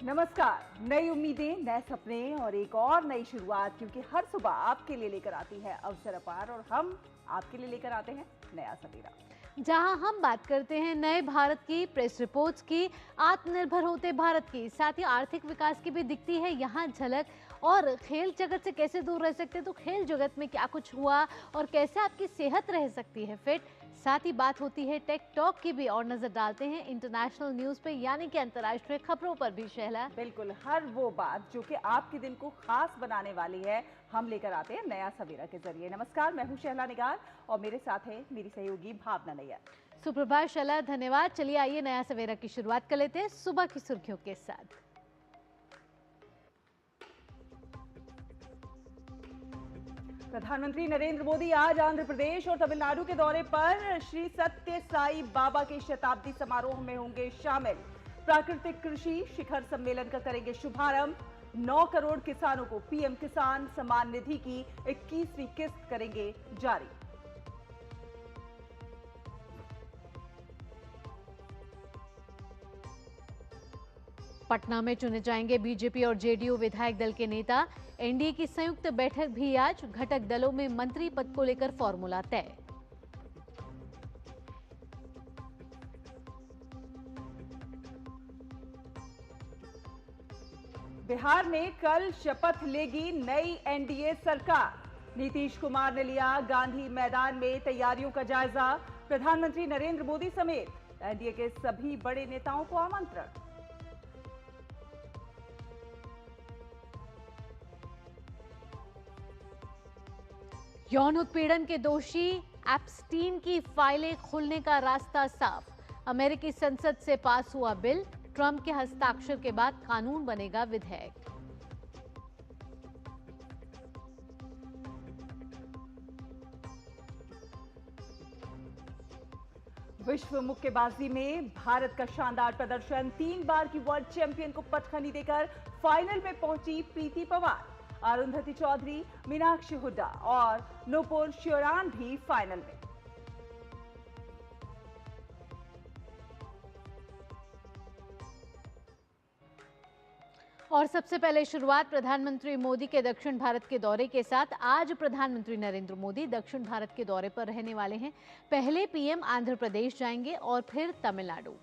नमस्कार। नई उम्मीदें, नए सपने और एक और नई शुरुआत, क्योंकि हर सुबह आपके लिए लेकर आती है अवसर अपार और हम आपके लिए लेकर आते हैं नया सवेरा, जहां हम बात करते हैं नए भारत की, प्रेस रिपोर्ट्स की, आत्मनिर्भर होते भारत की, साथ ही आर्थिक विकास की भी दिखती है यहाँ झलक। और खेल जगत से कैसे दूर रह सकते हैं, तो खेल जगत में क्या कुछ हुआ और कैसे आपकी सेहत रह सकती है फिट। साथ ही बात होती है टेक टॉक की भी और नजर डालते हैं इंटरनेशनल न्यूज पे, यानी कि अंतर्राष्ट्रीय खबरों पर भी। शहला, बिल्कुल हर वो बात जो कि आपके दिन को खास बनाने वाली है, हम लेकर आते हैं नया सवेरा के जरिए। नमस्कार, मैं हूं शहला निगार और मेरे साथ है मेरी सहयोगी भावना नैयर। सुप्रभात शहला, धन्यवाद। चलिए आइए नया सवेरा की शुरुआत कर लेते हैं सुबह की सुर्खियों के साथ। प्रधानमंत्री नरेंद्र मोदी आज आंध्र प्रदेश और तमिलनाडु के दौरे पर श्री सत्य साई बाबा के शताब्दी समारोह में होंगे शामिल। प्राकृतिक कृषि शिखर सम्मेलन का करेंगे शुभारंभ। 9 करोड़ किसानों को पीएम किसान सम्मान निधि की 21वीं किस्त करेंगे जारी। पटना में चुने जाएंगे बीजेपी और जेडीयू विधायक दल के नेता। एनडीए की संयुक्त बैठक भी आज, घटक दलों में मंत्री पद को लेकर फॉर्मूला तय। बिहार में कल शपथ लेगी नई एनडीए सरकार। नीतीश कुमार ने लिया गांधी मैदान में तैयारियों का जायजा। प्रधानमंत्री नरेंद्र मोदी समेत एनडीए के सभी बड़े नेताओं को आमंत्रण। यौन उत्पीड़न के दोषी एप्स्टीन की फाइलें खुलने का रास्ता साफ। अमेरिकी संसद से पास हुआ बिल, ट्रंप के हस्ताक्षर के बाद कानून बनेगा विधेयक। विश्व मुक्केबाजी में भारत का शानदार प्रदर्शन। 3 बार की वर्ल्ड चैंपियन को पटखनी देकर फाइनल में पहुंची प्रीति पवार। अरुंधति चौधरी, मीनाक्षी हुड्डा और नूपुर श्योरान भी फाइनल में। और सबसे पहले शुरुआत प्रधानमंत्री मोदी के दक्षिण भारत के दौरे के साथ। आज प्रधानमंत्री नरेंद्र मोदी दक्षिण भारत के दौरे पर रहने वाले हैं। पहले पीएम आंध्र प्रदेश जाएंगे और फिर तमिलनाडु।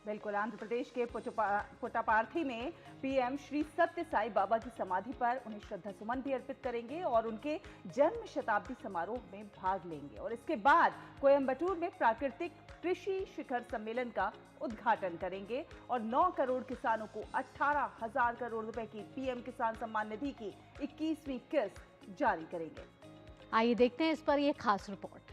बिल्कुल, आंध्र प्रदेश के पुट्टापार्थी में पीएम श्री सत्य साई बाबा की समाधि पर उन्हें श्रद्धा सुमन भी अर्पित करेंगे और उनके जन्म शताब्दी समारोह में भाग लेंगे। और इसके बाद कोयम्बटूर में प्राकृतिक कृषि शिखर सम्मेलन का उद्घाटन करेंगे और 9 करोड़ किसानों को 18,000 करोड़ रुपए की पीएम किसान सम्मान निधि की 21वीं किस्त जारी करेंगे। आइए देखते हैं इस पर यह खास रिपोर्ट।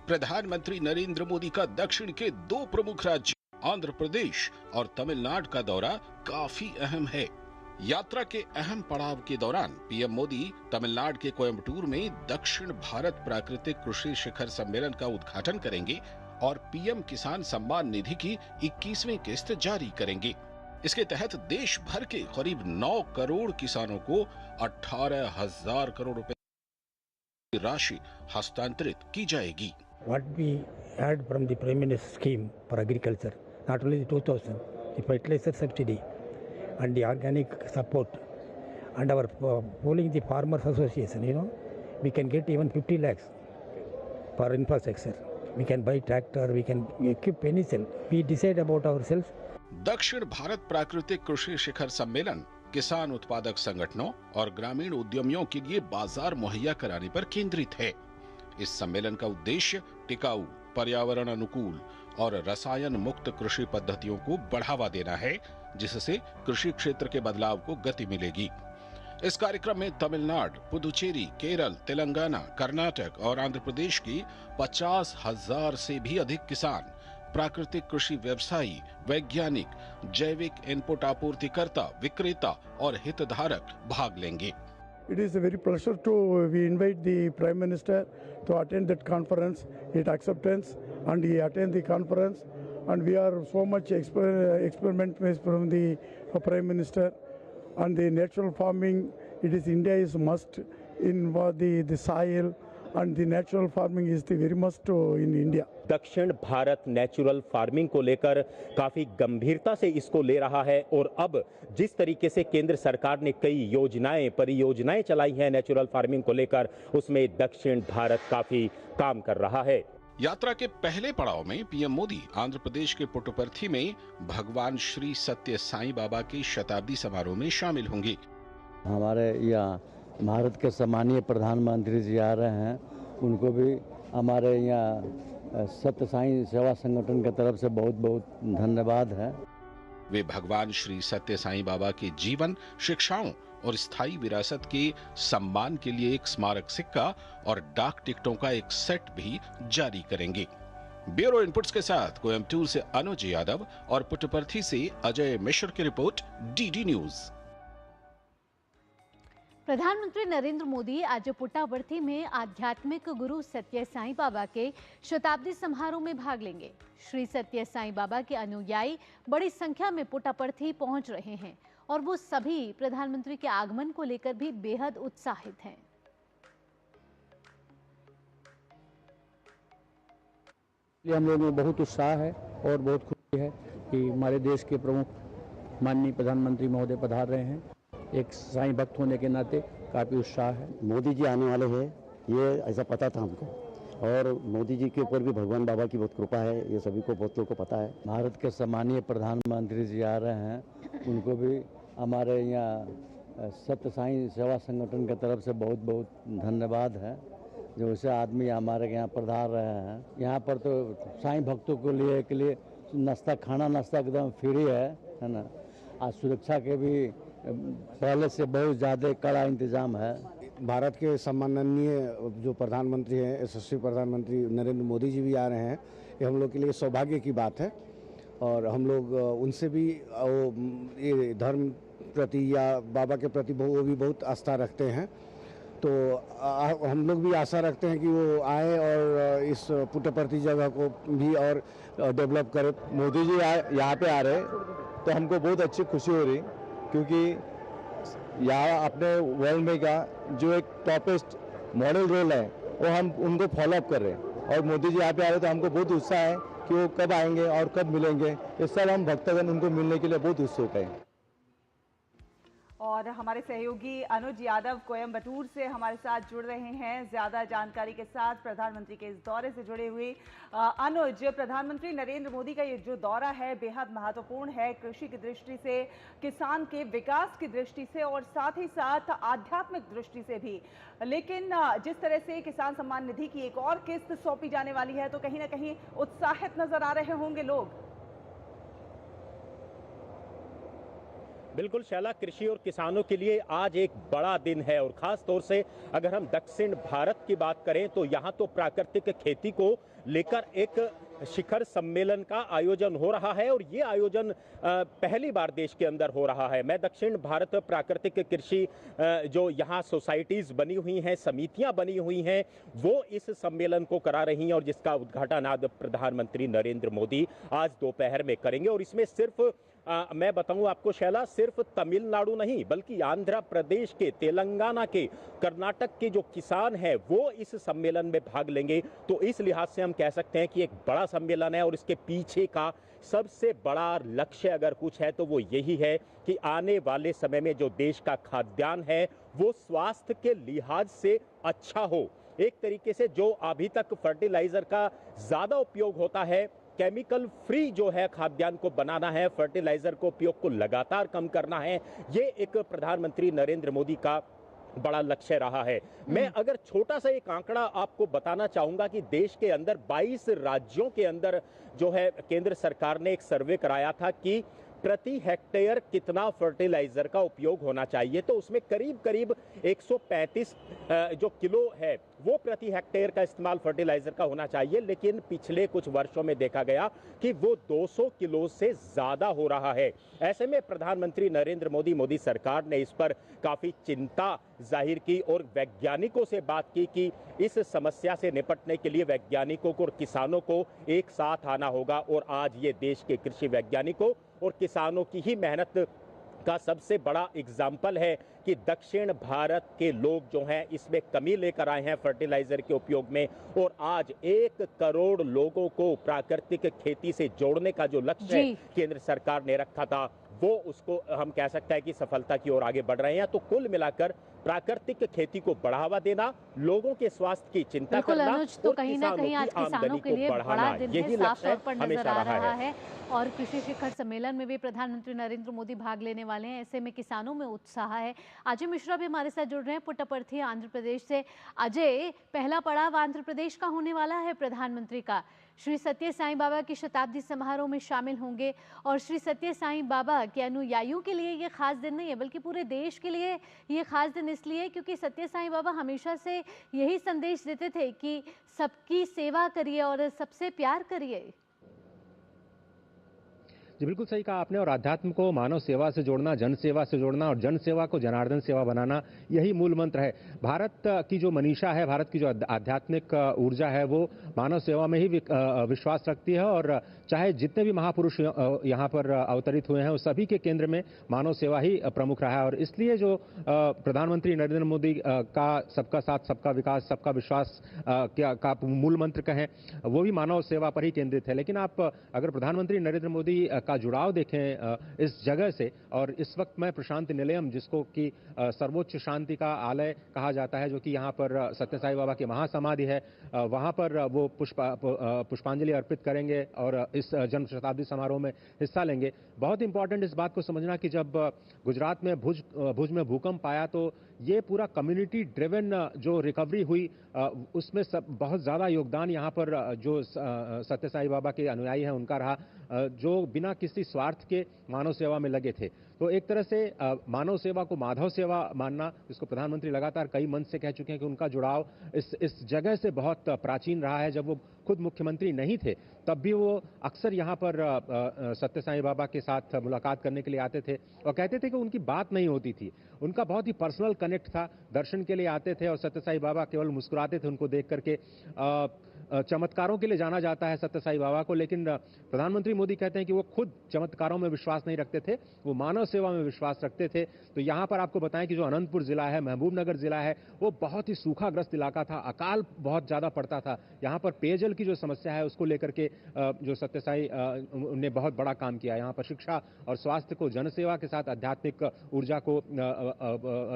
प्रधानमंत्री नरेंद्र मोदी का दक्षिण के 2 प्रमुख राज्य आंध्र प्रदेश और तमिलनाडु का दौरा काफी अहम है। यात्रा के अहम पड़ाव के दौरान पीएम मोदी तमिलनाडु के कोयम्बटूर में दक्षिण भारत प्राकृतिक कृषि शिखर सम्मेलन का उद्घाटन करेंगे और पीएम किसान सम्मान निधि की 21वीं किस्त जारी करेंगे। इसके तहत देश भर के करीब 9 करोड़ किसानों को 18,000 करोड़ रुपए की राशि हस्तांतरित की जाएगी। What we had from the Prime Minister's scheme for agriculture, not only the 2,000, the fertilizer subsidy and the organic support, and our pooling the farmers association, we can get even 50 lakhs for infrastructure. We can buy tractor, we can equip any cell. We decide about ourselves. दक्षिण भारत प्राकृतिक कृषि शिखर सम्मेलन किसान उत्पादक संगठनों और ग्रामीण उद्यमियों के लिए बाजार मुहैया कराने पर केंद्रित है। इस सम्मेलन का उद्देश्य टिकाऊ, पर्यावरण अनुकूल और रसायन मुक्त कृषि पद्धतियों को बढ़ावा देना है, जिससे कृषि क्षेत्र के बदलाव को गति मिलेगी। इस कार्यक्रम में तमिलनाडु, पुदुचेरी, केरल, तेलंगाना, कर्नाटक और आंध्र प्रदेश की 50,000 से भी अधिक किसान, प्राकृतिक कृषि व्यवसायी, वैज्ञानिक, जैविक इनपुट आपूर्तिकर्ता, विक्रेता और हितधारक भाग लेंगे। It is a very pleasure to we invite the Prime Minister to attend that conference. It acceptance and he attend the conference, and we are so much experiment from the Prime Minister and the natural farming. It is India is must in the soil and the natural farming is the very must in India. दक्षिण Bharat natural farming को लेकर काफी गंभीरता से इसको ले रहा है और अब जिस तरीके से केंद्र सरकार ने कई योजनाएं परियोजनाएं चलाई हैं नेचुरल फार्मिंग को लेकर, उसमें दक्षिण भारत काफी काम कर रहा है। यात्रा के पहले पड़ाव में पीएम मोदी आंध्र प्रदेश के पुट्टपर्थी में भगवान श्री सत्य साईं बाबा के शताब्दी समारोह में शामिल होंगे। हमारे यहाँ भारत के सम्मानीय प्रधानमंत्री जी आ रहे हैं, उनको भी हमारे यहाँ सत्य साईं सेवा संगठन की तरफ से बहुत बहुत धन्यवाद है। वे भगवान श्री सत्य साईं बाबा के जीवन, शिक्षाओं और स्थायी विरासत के सम्मान के लिए एक स्मारक सिक्का और डाक टिकटों का एक सेट भी जारी करेंगे। ब्यूरो इनपुट्स के साथ कोयम्बटूर से अनुज यादव और पुट्टपर्थी से अजय मिश्र की रिपोर्ट, डीडी न्यूज। प्रधानमंत्री नरेंद्र मोदी आज पुट्टापर्थी में आध्यात्मिक गुरु सत्य साईं बाबा के शताब्दी समारोह में भाग लेंगे। श्री सत्य साईं बाबा के अनुयायी बड़ी संख्या में पुट्टापर्थी पहुंच रहे हैं और वो सभी प्रधानमंत्री के आगमन को लेकर भी बेहद उत्साहित हैं। हम लोगों में बहुत उत्साह है और बहुत खुशी है कि हमारे देश के प्रमुख माननीय प्रधानमंत्री महोदय पधार रहे हैं। एक साईं भक्त होने के नाते काफ़ी उत्साह है। मोदी जी आने वाले हैं, ये ऐसा पता था हमको, और मोदी जी के ऊपर भी भगवान बाबा की बहुत कृपा है, ये सभी को बहुत लोगों को पता है। भारत के सम्मानीय प्रधानमंत्री जी आ रहे हैं, उनको भी हमारे यहाँ सत्य साईं सेवा संगठन की तरफ से बहुत बहुत धन्यवाद है, जो ऐसे आदमी हमारे यहाँ पधार रहे हैं। यहाँ पर तो साईं भक्तों के लिए नाश्ता, खाना नाश्ता एकदम फ्री है ना। आज सुरक्षा के भी पहले से बहुत ज़्यादा कड़ा इंतजाम है। भारत के सम्माननीय जो प्रधानमंत्री हैं, यशस्वी प्रधानमंत्री नरेंद्र मोदी जी भी आ रहे हैं, ये हम लोग के लिए सौभाग्य की बात है। और हम लोग उनसे भी ये धर्म प्रति या बाबा के प्रति वो भी बहुत आस्था रखते हैं, तो हम लोग भी आशा रखते हैं कि वो आए और इस पुट्टपर्थी जगह को भी और डेवलप करें। मोदी जी यहाँ पे आ रहे तो हमको बहुत अच्छी खुशी हो रही, क्योंकि यहाँ अपने वर्ल्ड में का जो एक टॉपेस्ट मॉडल रोल है वो हम उनको फॉलो अप कर रहे हैं। और मोदी जी यहाँ पे आ रहे तो हमको बहुत उत्साह है कि वो कब आएंगे और कब मिलेंगे। इस साल हम भक्तगण उनको मिलने के लिए बहुत उत्सुक हैं। और हमारे सहयोगी अनुज यादव कोयम्बटूर से हमारे साथ जुड़ रहे हैं ज्यादा जानकारी के साथ प्रधानमंत्री के इस दौरे से जुड़े हुए। अनुज, प्रधानमंत्री नरेंद्र मोदी का ये जो दौरा है बेहद महत्वपूर्ण है, कृषि की दृष्टि से, किसान के विकास की दृष्टि से और साथ ही साथ आध्यात्मिक दृष्टि से भी। लेकिन जिस तरह से किसान सम्मान निधि की एक और किस्त सौंपी जाने वाली है, तो कहीं ना कहीं उत्साहित नजर आ रहे होंगे लोग। बिल्कुल शैला, कृषि और किसानों के लिए आज एक बड़ा दिन है और खास तौर से अगर हम दक्षिण भारत की बात करें तो यहाँ तो प्राकृतिक खेती को लेकर एक शिखर सम्मेलन का आयोजन हो रहा है और ये आयोजन पहली बार देश के अंदर हो रहा है। मैं दक्षिण भारत प्राकृतिक कृषि जो यहाँ सोसाइटीज बनी हुई हैं, समितियां बनी हुई हैं, वो इस सम्मेलन को करा रही हैं और जिसका उद्घाटन आज प्रधानमंत्री नरेंद्र मोदी आज दोपहर में करेंगे। और इसमें सिर्फ मैं बताऊं आपको शैला, सिर्फ तमिलनाडु नहीं बल्कि आंध्र प्रदेश के, तेलंगाना के, कर्नाटक के जो किसान हैं वो इस सम्मेलन में भाग लेंगे। तो इस लिहाज से हम कह सकते हैं कि एक बड़ा सम्मेलन है और इसके पीछे का सबसे बड़ा लक्ष्य अगर कुछ है तो वो यही है कि आने वाले समय में जो देश का खाद्यान्न है वो स्वास्थ्य के लिहाज से अच्छा हो। एक तरीके से जो अभी तक फर्टिलाइजर का ज्यादा उपयोग होता है, केमिकल फ्री जो है खाद्यान्न को बनाना है, फर्टिलाइजर को उपयोग को लगातार कम करना है, ये एक प्रधानमंत्री नरेंद्र मोदी का बड़ा लक्ष्य रहा है। मैं अगर छोटा सा एक आंकड़ा आपको बताना चाहूंगा कि देश के अंदर 22 राज्यों के अंदर जो है केंद्र सरकार ने एक सर्वे कराया था कि प्रति हेक्टेयर कितना फर्टिलाइजर का उपयोग होना चाहिए, तो उसमें करीब करीब 135 जो किलो है वो प्रति हेक्टेयर का इस्तेमाल फर्टिलाइजर का होना चाहिए। लेकिन पिछले कुछ वर्षों में देखा गया कि वो 200 किलो से ज्यादा हो रहा है। ऐसे में प्रधानमंत्री नरेंद्र मोदी सरकार ने इस पर काफी चिंता जाहिर की और वैज्ञानिकों से बात की कि इस समस्या से निपटने के लिए वैज्ञानिकों को और किसानों को एक साथ आना होगा। और आज ये देश के कृषि वैज्ञानिकों और किसानों की ही मेहनत का सबसे बड़ा एग्जाम्पल है कि दक्षिण भारत के लोग जो हैं इसमें कमी लेकर आए हैं फर्टिलाइजर के उपयोग में, और आज 1 करोड़ लोगों को प्राकृतिक खेती से जोड़ने का जो लक्ष्य है केंद्र सरकार ने रखा था, वो उसको हम कह सकते हैं कि सफलता की ओर आगे बढ़ रहे हैं। तो कुल मिलाकर प्राकृतिक खेती को बढ़ावा देना, लोगों के स्वास्थ्य की चिंता करना, तो कहीं ना कहीं आज किसानों के लिए बड़ा दिन है, साफ तौर पर नजर आ रहा है। और कृषि शिखर सम्मेलन में भी प्रधानमंत्री नरेंद्र मोदी भाग लेने वाले हैं, ऐसे में किसानों में उत्साह है। अजय मिश्रा भी हमारे साथ जुड़ रहे हैं पुट्टपर्थी आंध्र प्रदेश से। अजय, पहला पड़ाव आंध्र प्रदेश का होने वाला है प्रधानमंत्री का, श्री सत्य साईं बाबा की शताब्दी समारोह में शामिल होंगे। और श्री सत्य साईं बाबा के अनुयायियों के लिए ये खास दिन नहीं है, बल्कि पूरे देश के लिए ये खास दिन इसलिए क्योंकि सत्य साईं बाबा हमेशा से यही संदेश देते थे कि सबकी सेवा करिए और सबसे प्यार करिए। जी बिल्कुल सही कहा आपने। और अध्यात्म को मानव सेवा से जोड़ना, जन सेवा से जोड़ना और जन सेवा को जनार्दन सेवा बनाना, यही मूल मंत्र है। भारत की जो मनीषा है, भारत की जो आध्यात्मिक ऊर्जा है, वो मानव सेवा में ही विश्वास रखती है। और चाहे जितने भी महापुरुष यहाँ पर अवतरित हुए हैं, उस सभी के केंद्र में मानव सेवा ही प्रमुख रहा है। और इसलिए जो प्रधानमंत्री नरेंद्र मोदी का सबका साथ, सबका विकास, सबका विश्वास का मूल मंत्र कहें, वो भी मानव सेवा पर ही केंद्रित है। लेकिन आप अगर प्रधानमंत्री नरेंद्र मोदी का जुड़ाव देखें इस जगह से, और इस वक्त मैं प्रशांति निलयम, जिसको कि सर्वोच्च शांति का आलय कहा जाता है, जो कि यहाँ पर सत्य साईं बाबा की महासमाधि है, वहाँ पर वो पुष्पांजलि अर्पित करेंगे और इस जन्म शताब्दी समारोह में हिस्सा लेंगे। बहुत इंपॉर्टेंट इस बात को समझना कि जब गुजरात में भुज में भूकंप आया, तो ये पूरा कम्युनिटी ड्रिवन जो रिकवरी हुई, उसमें बहुत ज़्यादा योगदान यहाँ पर जो सत्य साईं बाबा के अनुयायी हैं उनका रहा, जो बिना किसी स्वार्थ के मानव सेवा में लगे थे। तो एक तरह से मानव सेवा को माधव सेवा मानना, जिसको प्रधानमंत्री लगातार कई मंच से कह चुके हैं कि उनका जुड़ाव इस जगह से बहुत प्राचीन रहा है। जब वो खुद मुख्यमंत्री नहीं थे, तब भी वो अक्सर यहाँ पर सत्य साईं बाबा के साथ मुलाकात करने के लिए आते थे और कहते थे कि उनकी बात नहीं होती थी, उनका बहुत ही पर्सनल कनेक्ट था। दर्शन के लिए आते थे और सत्य साईं बाबा केवल मुस्कुराते थे उनको देख करके। चमत्कारों के लिए जाना जाता है सत्य साईं बाबा को, लेकिन प्रधानमंत्री मोदी कहते हैं कि वो खुद चमत्कारों में विश्वास नहीं रखते थे, वो मानव सेवा में विश्वास रखते थे। तो यहाँ पर आपको बताएं कि जो अनंतपुर जिला है, महबूबनगर जिला है, वो बहुत ही सूखाग्रस्त इलाका था, अकाल बहुत ज़्यादा पड़ता था। यहाँ पर पेयजल की जो समस्या है उसको लेकर के जो सत्य साईं ने बहुत बड़ा काम किया। यहाँ पर शिक्षा और स्वास्थ्य को जनसेवा के साथ आध्यात्मिक ऊर्जा को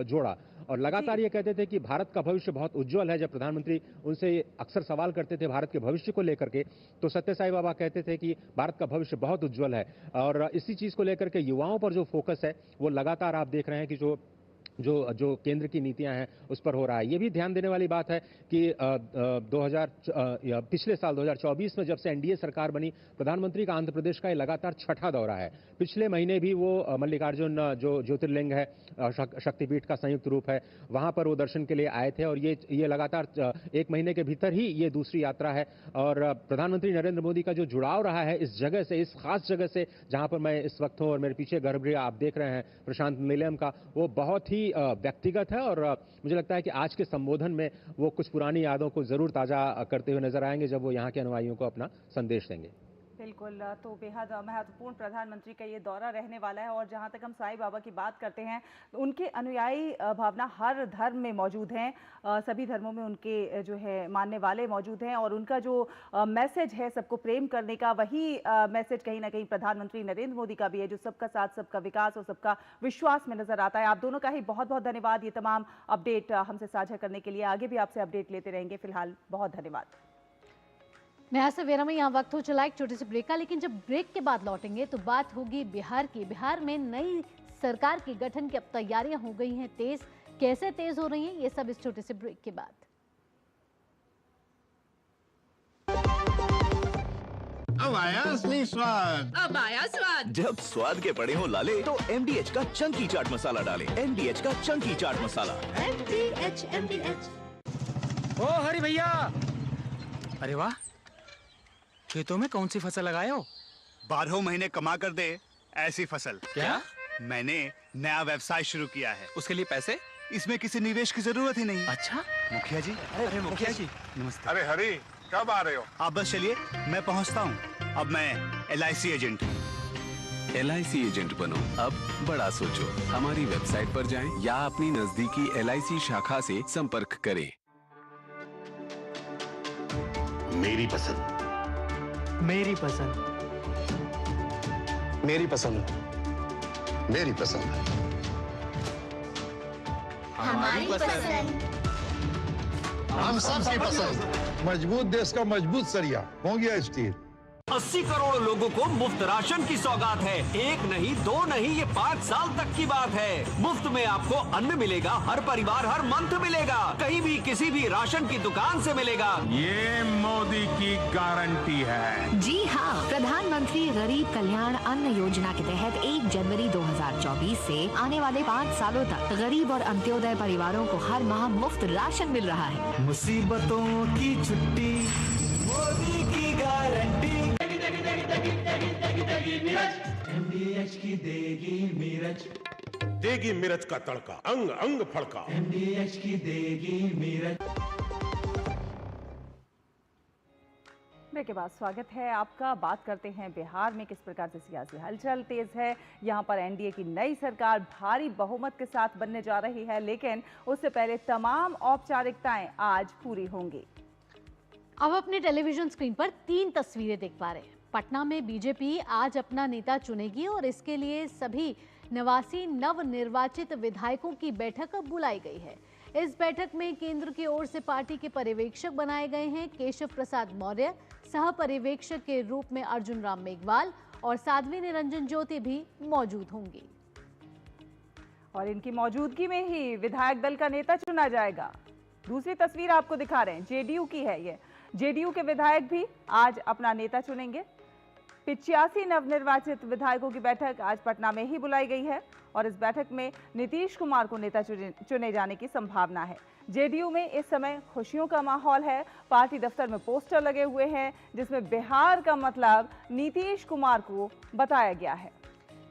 जोड़ा और लगातार ये कहते थे कि भारत का भविष्य बहुत उज्जवल है। जब प्रधानमंत्री उनसे अक्सर सवाल करते थे भारत के भविष्य को लेकर के, तो सत्य साईं बाबा कहते थे कि भारत का भविष्य बहुत उज्जवल है। और इसी चीज़ को लेकर के युवाओं पर जो फोकस है, वो लगातार आप देख रहे हैं कि जो केंद्र की नीतियां हैं उस पर हो रहा है। ये भी ध्यान देने वाली बात है कि पिछले साल 2024 में जब से एनडीए सरकार बनी, प्रधानमंत्री का आंध्र प्रदेश का ये लगातार छठा दौरा है। पिछले महीने भी वो मल्लिकार्जुन जो ज्योतिर्लिंग है, शक्तिपीठ का संयुक्त रूप है, वहां पर वो दर्शन के लिए आए थे। और ये लगातार 1 महीने के भीतर ही ये दूसरी यात्रा है। और प्रधानमंत्री नरेंद्र मोदी का जो जुड़ाव रहा है इस जगह से, इस खास जगह से जहां पर मैं इस वक्त हूँ और मेरे पीछे गर्भगृह आप देख रहे हैं प्रशांत निलयम का, वो बहुत ही व्यक्तिगत है। और मुझे लगता है कि आज के संबोधन में वो कुछ पुरानी यादों को जरूर ताजा करते हुए नजर आएंगे जब वो यहाँ के अनुयायियों को अपना संदेश देंगे। बिल्कुल, तो बेहद महत्वपूर्ण प्रधानमंत्री का ये दौरा रहने वाला है। और जहाँ तक हम साईं बाबा की बात करते हैं, तो उनके अनुयायी भावना हर धर्म में मौजूद हैं, सभी धर्मों में उनके जो है मानने वाले मौजूद हैं। और उनका जो मैसेज है सबको प्रेम करने का, वही मैसेज कहीं ना कहीं प्रधानमंत्री नरेंद्र मोदी का भी है, जो सबका साथ, सबका विकास और सबका विश्वास में नजर आता है। आप दोनों का ही बहुत बहुत धन्यवाद ये तमाम अपडेट हमसे साझा करने के लिए। आगे भी आपसे अपडेट लेते रहेंगे। फिलहाल बहुत धन्यवाद। नया सवेरा में यहाँ वक्त हो चला एक छोटे से ब्रेक का, लेकिन जब ब्रेक के बाद लौटेंगे तो बात होगी बिहार की। बिहार में नई सरकार के गठन की अब तैयारियां हो गई हैं तेज। कैसे तेज हो रही हैं, ये सब इस छोटे से ब्रेक के बाद। अब आया असली स्वाद। अब आया स्वाद। जब स्वाद के पड़े हो लाले, तो MDH का चंकी चाट मसाला डालें। MDH का चंकी चाट मसाला। MDH। ओ हरी भैया, अरे वाह, खेतों में कौन सी फसल लगाए हो? 12 महीने कमा कर दे ऐसी फसल। क्या? मैंने नया व्यवसाय शुरू किया है। उसके लिए पैसे? इसमें किसी निवेश की जरूरत ही नहीं। अच्छा मुखिया जी। अरे मुखिया जी नमस्ते। अरे हरी, कब आ रहे हो? आप बस चलिए, मैं पहुंचता हूं। अब मैं LIC एजेंट हूं। LIC एजेंट बनो, अब बड़ा सोचो। हमारी वेबसाइट पर जाएं या अपनी नजदीकी LIC शाखा से संपर्क करें। मेरी पसंद, मेरी पसंद, मेरी पसंद, मेरी पसंद, हमारी पसंद। हम सबकी पसंद। मजबूत देश का मजबूत सरिया हो गया स्टील। 80 करोड़ लोगों को मुफ्त राशन की सौगात है। एक नहीं, दो नहीं, ये 5 साल तक की बात है। मुफ्त में आपको अन्न मिलेगा, हर परिवार हर मंथ मिलेगा, कहीं भी किसी भी राशन की दुकान से मिलेगा। ये मोदी की गारंटी है। जी हाँ, प्रधानमंत्री गरीब कल्याण अन्न योजना के तहत 1 जनवरी 2024 से आने वाले 5 सालों तक गरीब और अंत्योदय परिवारों को हर माह मुफ्त राशन मिल रहा है। मुसीबतों की छुट्टी, मोदी की गारंटी। MDH की देगी मिर्च, देगी मिर्च का तड़का, अंग अंग फड़का। MDH की देगी मिर्च। ब्रेक के बाद स्वागत है आपका। बात करते हैं बिहार में किस प्रकार से सियासी हलचल तेज है। यहाँ पर एनडीए की नई सरकार भारी बहुमत के साथ बनने जा रही है, लेकिन उससे पहले तमाम औपचारिकताएं आज पूरी होंगी। अब अपने टेलीविजन स्क्रीन पर 3 तस्वीरें देख पा रहे हैं। पटना में बीजेपी आज अपना नेता चुनेगी और इसके लिए सभी 89 नवनिर्वाचित विधायकों की बैठक बुलाई गई है। इस बैठक में केंद्र की ओर से पार्टी के पर्यवेक्षक बनाए गए हैं केशव प्रसाद मौर्य, सह पर्यवेक्षक के रूप में अर्जुन राम मेघवाल और साध्वी निरंजन ज्योति भी मौजूद होंगी। और इनकी मौजूदगी में ही विधायक दल का नेता चुना जाएगा। दूसरी तस्वीर आपको दिखा रहे हैं, जेडीयू की है ये। जेडीयू के विधायक भी आज अपना नेता चुनेंगे। 85 नवनिर्वाचित विधायकों की बैठक आज पटना में ही बुलाई गई है और इस बैठक में नीतीश कुमार को नेता चुने जाने की संभावना है। जेडीयू में इस समय खुशियों का माहौल है। पार्टी दफ्तर में पोस्टर लगे हुए हैं जिसमें बिहार का मतलब नीतीश कुमार को बताया गया है।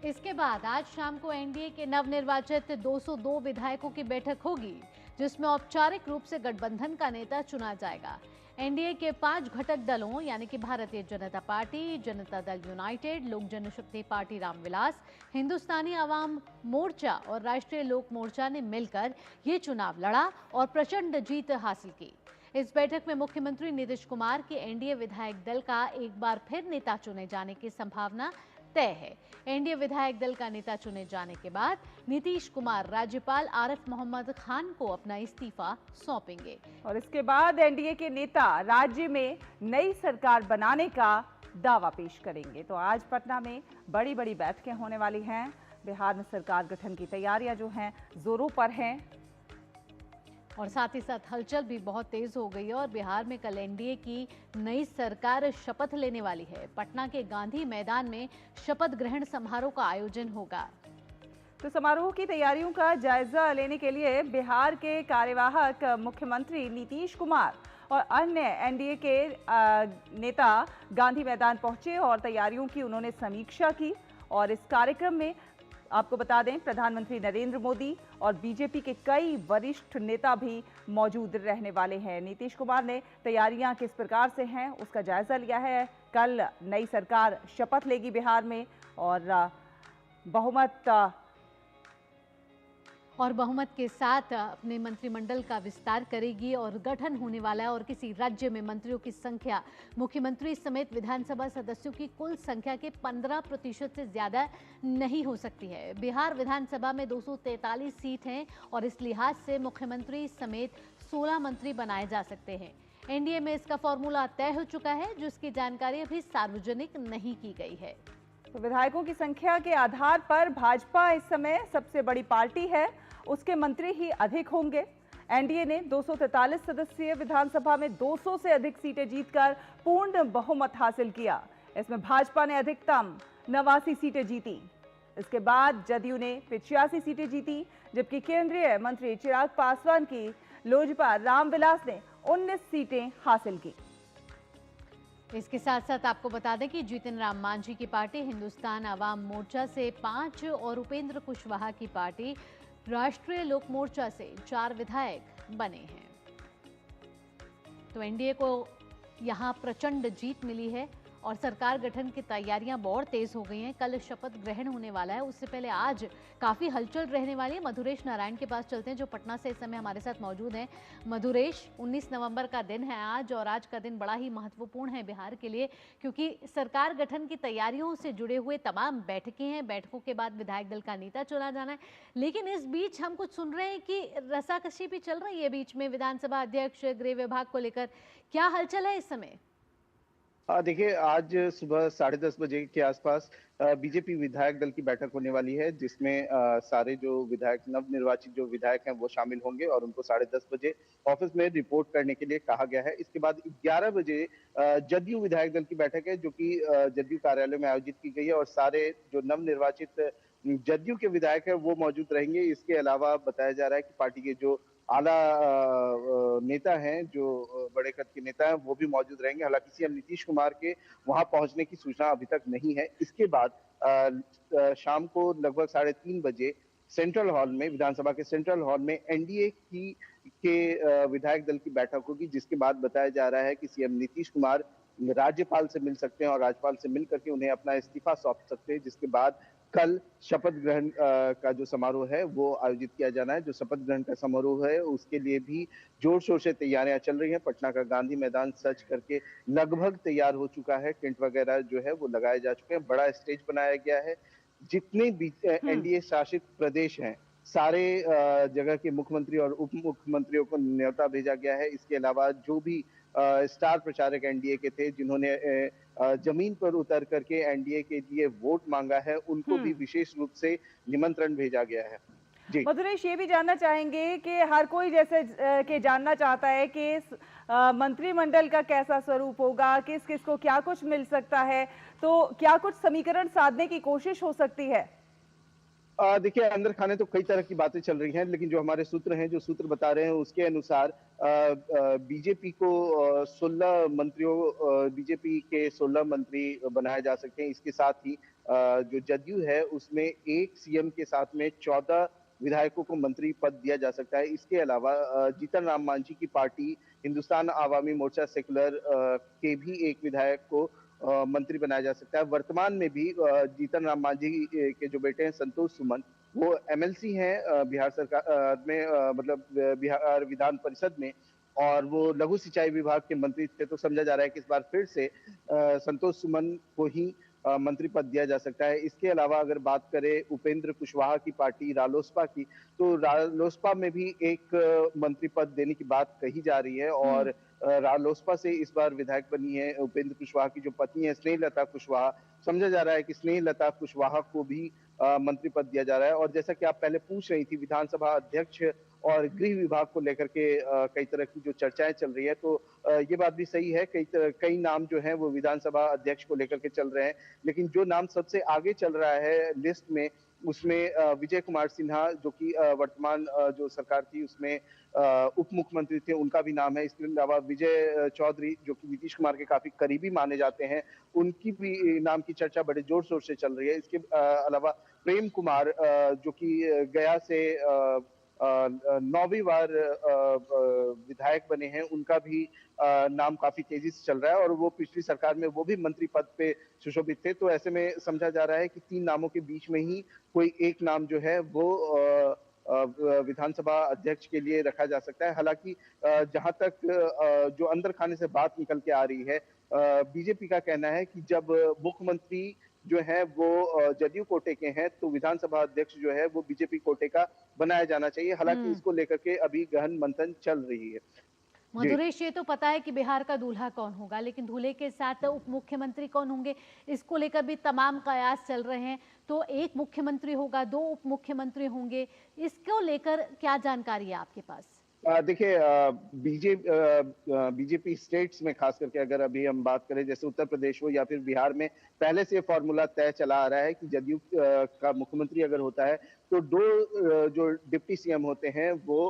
इसके बाद आज शाम को एनडीए के नवनिर्वाचित 202 विधायकों की बैठक होगी, जिसमें औपचारिक रूप से गठबंधन का नेता चुना जाएगा। एनडीए के 5 घटक दलों यानी कि भारतीय जनता पार्टी, जनता दल यूनाइटेड, लोक जनशक्ति पार्टी रामविलास, हिंदुस्तानी आवाम मोर्चा और राष्ट्रीय लोक मोर्चा ने मिलकर ये चुनाव लड़ा और प्रचंड जीत हासिल की। इस बैठक में मुख्यमंत्री नीतीश कुमार के एनडीए विधायक दल का एक बार फिर नेता चुने जाने की संभावना तय है। एनडीए विधायक दल का नेता चुने जाने के बाद नीतीश कुमार राज्यपाल आरिफ मोहम्मद खान को अपना इस्तीफा सौंपेंगे और इसके बाद एनडीए के नेता राज्य में नई सरकार बनाने का दावा पेश करेंगे। तो आज पटना में बड़ी बड़ी बैठकें होने वाली हैं। बिहार में सरकार गठन की तैयारियां जो हैं जोरों पर हैं और साथ ही साथ हलचल भी बहुत तेज हो गई है और बिहार में कल एनडीए की नई सरकार शपथ लेने वाली है। पटना के गांधी मैदान में शपथ ग्रहण समारोह का आयोजन होगा। तो समारोह की तैयारियों का जायजा लेने के लिए बिहार के कार्यवाहक मुख्यमंत्री नीतीश कुमार और अन्य एनडीए के नेता गांधी मैदान पहुंचे और तैयारियों की उन्होंने समीक्षा की। और इस कार्यक्रम में आपको बता दें, प्रधानमंत्री नरेंद्र मोदी और बीजेपी के कई वरिष्ठ नेता भी मौजूद रहने वाले हैं। नीतीश कुमार ने तैयारियां किस प्रकार से हैं उसका जायजा लिया है। कल नई सरकार शपथ लेगी बिहार में और बहुमत के साथ अपने मंत्रिमंडल का विस्तार करेगी और गठन होने वाला है। और किसी राज्य में मंत्रियों की संख्या मुख्यमंत्री समेत विधानसभा सदस्यों की कुल संख्या के 15% से ज्यादा नहीं हो सकती है। बिहार विधानसभा में 243 सीट हैं और इस लिहाज से मुख्यमंत्री समेत 16 मंत्री बनाए जा सकते हैं। एनडीए में इसका फॉर्मूला तय हो चुका है, जिसकी जानकारी अभी सार्वजनिक नहीं की गई है। तो विधायकों की संख्या के आधार पर भाजपा इस समय सबसे बड़ी पार्टी है, उसके मंत्री ही अधिक होंगे। एनडीए ने 243 सदस्यीय विधानसभा में 200 से अधिक सीटें जीतकर पूर्ण बहुमत हासिल किया। इसमें भाजपा ने अधिकतम 89 सीटें जीती। इसके बाद जदयू ने 85 सीटें जीती, जबकि केंद्रीय मंत्री चिराग पासवान की लोजपा रामविलास ने 19 सीटें हासिल की। इसके साथ साथ आपको बता दें कि जीतन राम मांझी की पार्टी हिंदुस्तान आवाम मोर्चा से 5 और उपेंद्र कुशवाहा की पार्टी राष्ट्रीय लोक मोर्चा से 4 विधायक बने हैं। तो एनडीए को यहां प्रचंड जीत मिली है और सरकार गठन की तैयारियां और तेज हो गई हैं। कल शपथ ग्रहण होने वाला है, उससे पहले आज काफी हलचल रहने वाली है। मधुरेश नारायण के पास चलते हैं जो पटना से इस समय हमारे साथ मौजूद हैं। मधुरेश, 19 नवंबर का दिन है आज, और आज का दिन बड़ा ही महत्वपूर्ण है बिहार के लिए, क्योंकि सरकार गठन की तैयारियों से जुड़े हुए तमाम बैठकें हैं। बैठकों के बाद विधायक दल का नेता चुना जाना है। लेकिन इस बीच हम कुछ सुन रहे हैं कि रस्साकशी भी चल रही है बीच में विधानसभा अध्यक्ष, गृह विभाग को लेकर। क्या हलचल है इस समय? देखिए, आज सुबह 10:30 बजे के आसपास बीजेपी विधायक दल की बैठक होने वाली है, जिसमें सारे जो विधायक, नवनिर्वाचित जो विधायक हैं वो शामिल होंगे और उनको 10:30 बजे ऑफिस में रिपोर्ट करने के लिए कहा गया है। इसके बाद 11 बजे जदयू विधायक दल की बैठक है, जो कि जदयू कार्यालय में आयोजित की गई है, और सारे जो नवनिर्वाचित जदयू के विधायक हैं वो मौजूद रहेंगे। इसके अलावा बताया जा रहा है कि पार्टी के जो आला नेता हैं, जो बड़े कद के नेता हैं, वो भी मौजूद रहेंगे। हालांकि सीएम नीतीश कुमार के वहां पहुंचने की सूचना अभी तक नहीं है। इसके बाद शाम को लगभग 3:30 बजे सेंट्रल हॉल में, विधानसभा के सेंट्रल हॉल में एनडीए के विधायक दल की बैठक होगी, जिसके बाद बताया जा रहा है कि सीएम नीतीश कुमार राज्यपाल से मिल सकते हैं और राज्यपाल से मिल करके उन्हें अपना इस्तीफा सौंप सकते हैं। जिसके बाद कल शपथ ग्रहण का जो समारोह है वो आयोजित किया जाना है। जो शपथ ग्रहण का समारोह है उसके लिए भी जोर शोर से तैयारियां चल रही हैं। पटना का गांधी मैदान सज करके लगभग तैयार हो चुका है। टेंट वगैरह जो है वो लगाए जा चुके हैं। बड़ा स्टेज बनाया गया है। जितने भी एनडीए शासित प्रदेश हैं, सारे जगह के मुख्यमंत्री और उप मुख्यमंत्रियों को न्योता भेजा गया है। इसके अलावा जो भी स्टार प्रचारक एनडीए के थे, जिन्होंने जमीन पर उतर करके एनडीए के लिए वोट मांगा है, उनको भी विशेष रूप से निमंत्रण भेजा गया है। जी मधुरेश, ये भी जानना चाहेंगे कि हर कोई जैसे कि जानना चाहता है कि मंत्रिमंडल का कैसा स्वरूप होगा, किस किस को क्या कुछ मिल सकता है, तो क्या कुछ समीकरण साधने की कोशिश हो सकती है? देखिए, अंदर खाने तो कई तरह की बातें चल रही हैं, लेकिन जो हमारे सूत्र हैं, जो सूत्र बता रहे हैं, उसके अनुसार बीजेपी को 16 मंत्रियों, बीजेपी के 16 मंत्री बनाए जा सकते हैं। इसके साथ ही जो जदयू है उसमें एक सीएम के साथ में 14 विधायकों को मंत्री पद दिया जा सकता है। इसके अलावा जीतन राम मांझी की पार्टी हिंदुस्तान आवामी मोर्चा सेकुलर के भी एक विधायक को मंत्री बनाया जा सकता है। वर्तमान में भी जीतन राम मांझी के जो बेटे हैं संतोष सुमन, वो एमएलसी हैं बिहार सरकार में, मतलब बिहार विधान परिषद में, और वो लघु सिंचाई विभाग के मंत्री थे। तो समझा जा रहा है कि इस बार फिर से संतोष सुमन को ही मंत्री पद दिया जा सकता है। इसके अलावा अगर बात करें उपेंद्र कुशवाहा की पार्टी रालोसपा की, तो रालोसपा में भी एक मंत्री पद देने की बात कही जा रही है, और रालोसपा से इस बार विधायक बनी है उपेंद्र कुशवाहा की जो पत्नी है स्नेहलता कुशवाहा। समझा जा रहा है कि स्नेहलता कुशवाहा को भी मंत्री पद दिया जा रहा है। और जैसा कि आप पहले पूछ रही थी, विधानसभा अध्यक्ष और गृह विभाग को लेकर के कई तरह की जो चर्चाएं चल रही है, तो ये बात भी सही है। कई नाम जो हैं वो विधानसभा अध्यक्ष को लेकर के चल रहे हैं, लेकिन जो नाम सबसे आगे चल रहा है लिस्ट में, उसमें विजय कुमार सिन्हा, जो कि वर्तमान जो सरकार थी उसमें उप मुख्यमंत्री थे, उनका भी नाम है। इसके अलावा विजय चौधरी, जो कि नीतीश कुमार के काफी करीबी माने जाते हैं, उनकी भी नाम की चर्चा बड़े जोर शोर से चल रही है। इसके अलावा प्रेम कुमार, जो कि गया से 9वीं बार विधायक बने हैं, उनका भी नाम काफी तेजी से चल रहा है, और वो पिछली सरकार में वो भी मंत्री पद पे सुशोभित थे। तो ऐसे में समझा जा रहा है कि 3 नामों के बीच में ही कोई एक नाम जो है वो विधानसभा अध्यक्ष के लिए रखा जा सकता है। हालांकि जहां तक जो अंदर खाने से बात निकल के आ रही है, बीजेपी का कहना है कि जब मुख्यमंत्री जो है वो जदयू कोटे के हैं, तो विधानसभा अध्यक्ष जो है वो बीजेपी कोटे का बनाया जाना चाहिए। हालांकि इसको लेकर के अभी गहन मंथन चल रही है। मधुरेश, ये तो पता है कि बिहार का दूल्हा कौन होगा, लेकिन दूल्हे के साथ उप मुख्यमंत्री कौन होंगे, इसको लेकर भी तमाम कयास चल रहे हैं। तो एक मुख्यमंत्री होगा, 2 उप मुख्यमंत्री होंगे, इसको लेकर क्या जानकारी है आपके पास? देखिए, बीजेपी स्टेट्स में खास करके अगर अभी हम बात करें, जैसे उत्तर प्रदेश हो या फिर बिहार में, पहले से फॉर्मूला तय चला आ रहा है कि जदयू का मुख्यमंत्री अगर होता है तो 2 जो डिप्टी सीएम होते हैं वो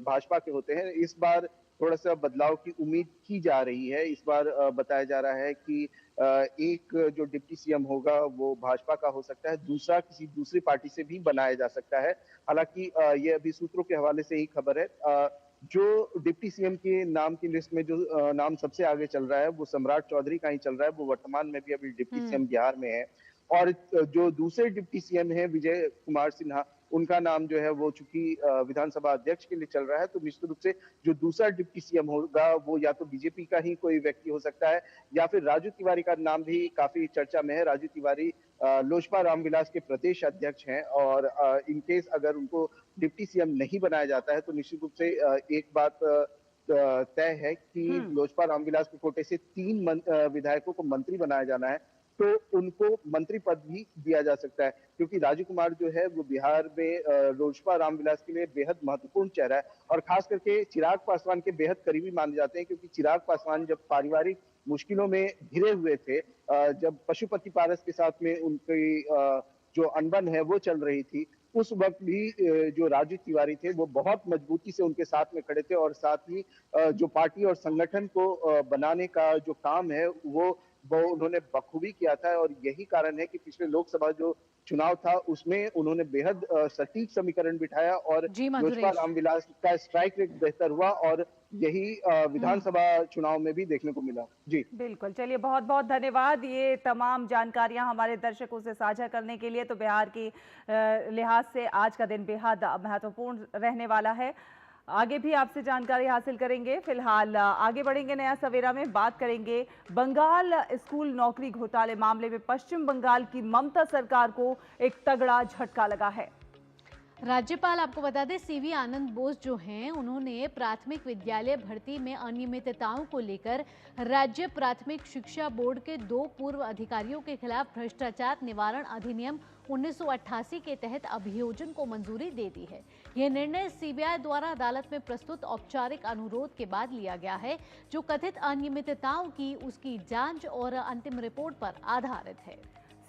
भाजपा के होते हैं। इस बार थोड़ा सा बदलाव की उम्मीद की जा रही है। इस बार बताया जा रहा है कि एक जो डिप्टी सीएम होगा वो भाजपा का हो सकता है, दूसरा किसी दूसरी पार्टी से भी बनाया जा सकता है। हालांकि ये अभी सूत्रों के हवाले से ही खबर है। जो डिप्टी सीएम के नाम की लिस्ट में जो नाम सबसे आगे चल रहा है वो सम्राट चौधरी का ही चल रहा है। वो वर्तमान में भी अभी डिप्टी सीएम बिहार में है। और जो दूसरे डिप्टी सीएम है विजय कुमार सिन्हा, उनका नाम जो है वो चूंकि विधानसभा अध्यक्ष के लिए चल रहा है, तो निश्चित रूप से जो दूसरा डिप्टी सीएम होगा वो या तो बीजेपी का ही कोई व्यक्ति हो सकता है या फिर राजू तिवारी का नाम भी काफी चर्चा में है। राजू तिवारी लोजपा रामविलास के प्रदेश अध्यक्ष हैं और इनकेस अगर उनको डिप्टी सीएम नहीं बनाया जाता है तो निश्चित रूप से एक बात तय है कि लोजपा रामविलास के कोटे से 3 विधायकों को मंत्री बनाया जाना है, तो उनको मंत्री पद भी दिया जा सकता है। क्योंकि राजू कुमार जो है वो बिहार में लोजपा रामविलास के लिए बेहद महत्वपूर्ण चेहरा है और खास करके चिराग पासवान के बेहद करीबी माने जाते हैं। क्योंकि चिराग पासवान जब पारिवारिक मुश्किलों में घिरे हुए थे, जब पशुपति पारस के साथ में उनकी जो अनबन है वो चल रही थी, उस वक्त भी जो राजू तिवारी थे वो बहुत मजबूती से उनके साथ में खड़े थे और साथ ही जो पार्टी और संगठन को बनाने का जो काम है वो उन्होंने बखूबी किया था। और यही कारण है कि पिछले लोकसभा जो चुनाव था उसमें उन्होंने बेहद सटीक समीकरण बिठाया और लोजपा रामविलास का स्ट्राइक रेट बेहतर हुआ और यही विधानसभा चुनाव में भी देखने को मिला। जी बिल्कुल, चलिए बहुत बहुत धन्यवाद ये तमाम जानकारियां हमारे दर्शकों से साझा करने के लिए। तो बिहार की लिहाज से आज का दिन बेहद महत्वपूर्ण रहने वाला है। आगे भी आपसे जानकारी हासिल करेंगे। फिलहाल आगे बढ़ेंगे नया सवेरा में, बात करेंगे बंगाल स्कूल नौकरी घोटाले मामले में पश्चिम बंगाल की ममता सरकार को एक तगड़ा झटका लगा है। राज्यपाल आपको बता दें सीवी आनंद बोस जो हैं उन्होंने प्राथमिक विद्यालय भर्ती में अनियमितताओं को लेकर राज्य प्राथमिक शिक्षा बोर्ड के 2 पूर्व अधिकारियों के खिलाफ भ्रष्टाचार निवारण अधिनियम 1988 के तहत अभियोजन को मंजूरी दे दी है। यह निर्णय सीबीआई द्वारा अदालत में प्रस्तुत औपचारिक अनुरोध के बाद लिया गया है, जो कथित अनियमितताओं की उसकी जांच और अंतिम रिपोर्ट पर आधारित है।